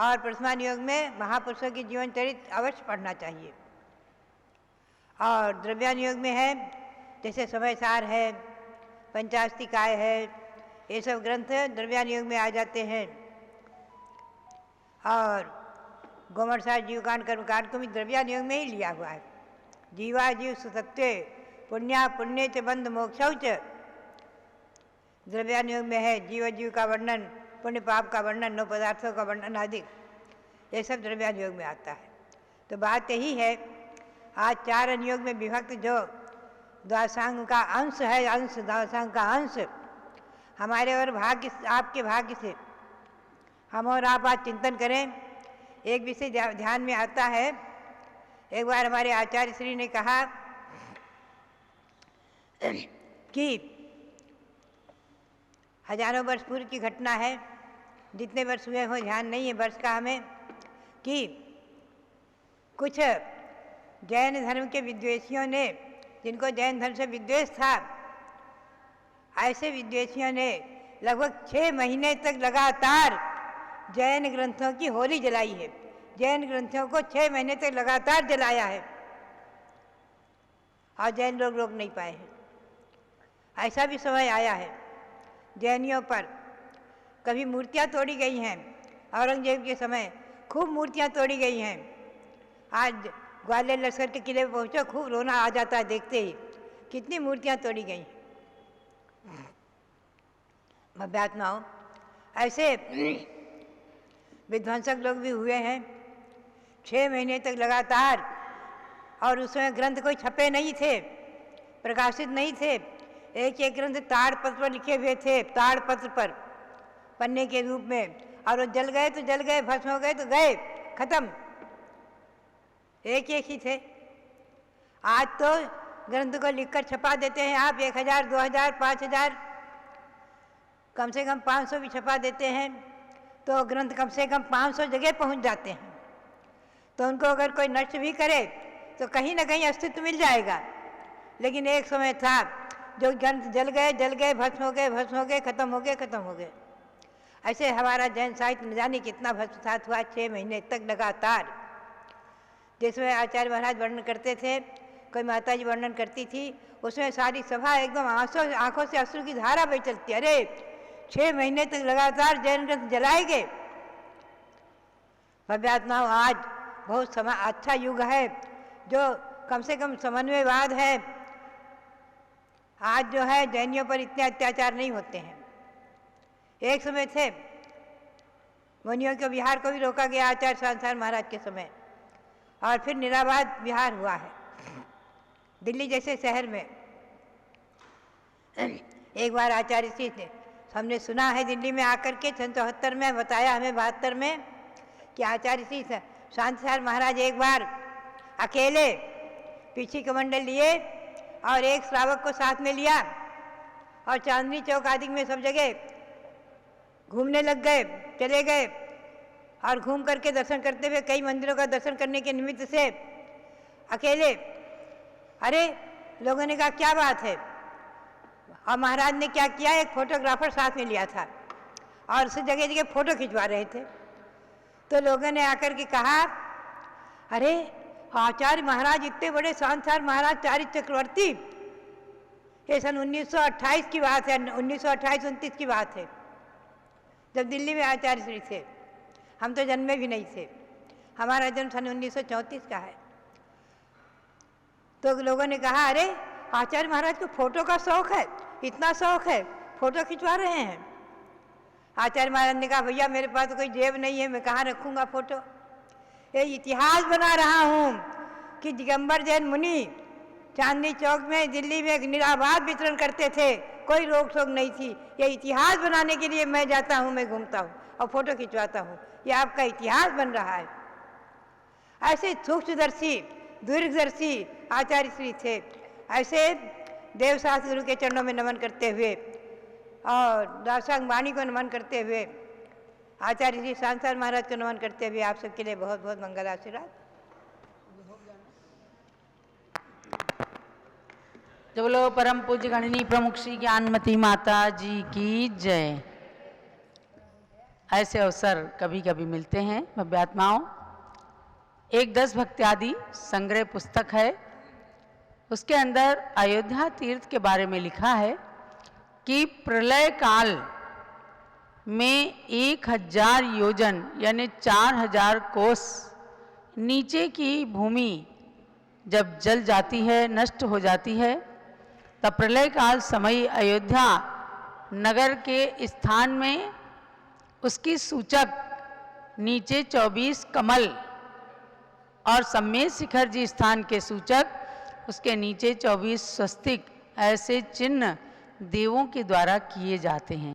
[SPEAKER 6] और वर्तमान योग में महापुरुषों की जीवन चरित अवश्य पढ़ना चाहिए। और द्रव्यान योग में है जैसे समय सार है, पंचास्तिकाय है, ये सब ग्रंथ द्रव्यान योग में आ जाते हैं। और गोमरसार जीवकांड कर्मकांड को भी द्रव्यान योग में ही लिया हुआ है। जीवा जीव सुसत्वे पुण्या पुण्य च बंध मोक्षौ च द्रव्यान योग में है। जीव जीव का वर्णन, पुण्य पाप का वर्णन, 9 पदार्थों का वर्णन आदि, ये सब द्रव्यान योग में आता है। तो बात यही है, आज 4 अनुयोग में विभक्त जो द्वादशांग का अंश है, अंश द्वादशांग का अंश हमारे और भाग्य, आपके भाग्य से हम और आप आज चिंतन करें। एक विषय ध्यान में आता है। एक बार हमारे आचार्य श्री ने कहा कि हजारों वर्ष पूर्व की घटना है, जितने वर्ष हुए हो ध्यान नहीं है वर्ष का हमें, कि कुछ जैन धर्म के विद्वेषियों ने, जिनको जैन धर्म से विद्वेष था, ऐसे विद्वेषियों ने लगभग 6 महीने तक लगातार जैन ग्रंथों की होली जलाई है। जैन ग्रंथों को 6 महीने तक लगातार जलाया है और जैन लोग रोक नहीं पाए हैं। ऐसा भी समय आया है जैनियों पर, कभी मूर्तियाँ तोड़ी गई हैं। औरंगजेब के समय खूब मूर्तियाँ तोड़ी गई हैं। आज ग्वालियर लश्कर के किले पर पहुँचो, खूब रोना आ जाता है देखते ही, कितनी मूर्तियाँ तोड़ी गई हैं। भव्यात्माओं, ऐसे विध्वंसक लोग भी हुए हैं 6 महीने तक लगातार, और उसमें ग्रंथ कोई छपे नहीं थे, प्रकाशित नहीं थे। एक एक ग्रंथ ताड़पत्र पर लिखे हुए थे, ताड़पत्र पर पन्ने के रूप में, और वो जल गए तो जल गए, भस्म हो गए तो गए, खत्म, एक एक ही थे। आज तो ग्रंथ को लिखकर छपा देते हैं आप, 1000, 2000, 5000, कम से कम 500 भी छपा देते हैं, तो ग्रंथ कम से कम 500 जगह पहुंच जाते हैं। तो उनको अगर कोई नष्ट भी करे तो कहीं ना कहीं अस्तित्व मिल जाएगा। लेकिन एक समय था जो ग्रंथ जल गए, भस्म हो गए, भस्म हो गए, खत्म हो गए, खत्म हो गए। ऐसे हमारा जैन साहित्य न जाने कितना भस्मसात हुआ 6 महीने तक लगातार। जिसमें आचार्य महाराज वर्णन करते थे, कोई माता जी वर्णन करती थी, उसमें सारी सभा एकदम आंखों से अश्रु की धारा बह चलती। अरे 6 महीने तक लगातार जैन ग्रंथ जलाए गए। भव्यात्माओं, आज बहुत समय अच्छा युग है, जो कम से कम समन्वयवाद है। आज जो है जैनियों पर इतने अत्याचार नहीं होते हैं। एक समय थे मुनियों के विहार को भी रोका गया आचार्य सांसार महाराज के समय, और फिर निराबाद विहार हुआ है दिल्ली जैसे शहर में। एक बार आचार्य श्री थे, हमने सुना है दिल्ली में आकर के 74 में बताया हमें, 72 में, कि आचार्य श्री शांतिसार महाराज एक बार अकेले पीछे कमंडल लिए और एक श्रावक को साथ में लिया और चांदनी चौक आदि में सब जगह घूमने लग गए, चले गए, और घूम करके दर्शन करते हुए कई मंदिरों का दर्शन करने के निमित्त से अकेले। अरे लोगों ने कहा क्या बात है, और महाराज ने क्या किया, एक फोटोग्राफर साथ में लिया था और उस जगह जगह फोटो खिंचवा रहे थे। तो लोगों ने आकर के कहा, अरे आचार्य महाराज इतने बड़े शांतिसार महाराज चारित्र चक्रवर्ती, ये सन 1928 की बात है, 1928-29 की बात है, जब दिल्ली में आचार्य श्री थे। हम तो जन्मे भी नहीं थे, हमारा जन्म सन 1934 का है। तो लोगों ने कहा, अरे आचार्य महाराज को फोटो का शौक है, इतना शौक है, फोटो खिंचवा रहे हैं। आचार्य महाराज ने कहा, भैया मेरे पास तो कोई जेब नहीं है, मैं कहाँ रखूँगा फोटो। ये इतिहास बना रहा हूँ कि दिगंबर जैन मुनि चांदनी चौक में दिल्ली में एक निराबाद वितरण करते थे, कोई रोक टोक नहीं थी। ये इतिहास बनाने के लिए मैं जाता हूँ, मैं घूमता हूँ और फोटो खिंचवाता हूँ, ये आपका इतिहास बन रहा है। ऐसे सूक्ष्मदर्शी दीर्घदर्शी आचार्य श्री थे। ऐसे देवशास्त्र गुरु के चरणों में नमन करते हुए और दासांग वाणी को नमन करते हुए, आचार्य श्री सांसार महाराज को नमन करते हुए आप सबके लिए बहुत बहुत मंगल आशीर्वाद।
[SPEAKER 5] जब बोलो परम पूज्य गणनी प्रमुख श्री ज्ञानमती माता जी की जय। ऐसे अवसर कभी कभी मिलते हैं भव्यात्माओं। एक 10 भक्त्यादि संग्रह पुस्तक है, उसके अंदर अयोध्या तीर्थ के बारे में लिखा है कि प्रलय काल में 1000 योजन यानी 4000 कोस नीचे की भूमि जब जल जाती है, नष्ट हो जाती है, तब प्रलय काल समय अयोध्या नगर के स्थान में उसकी सूचक नीचे 24 कमल और सम्मेद शिखर जी स्थान के सूचक उसके नीचे 24 स्वस्तिक ऐसे चिन्ह देवों के द्वारा किए जाते हैं।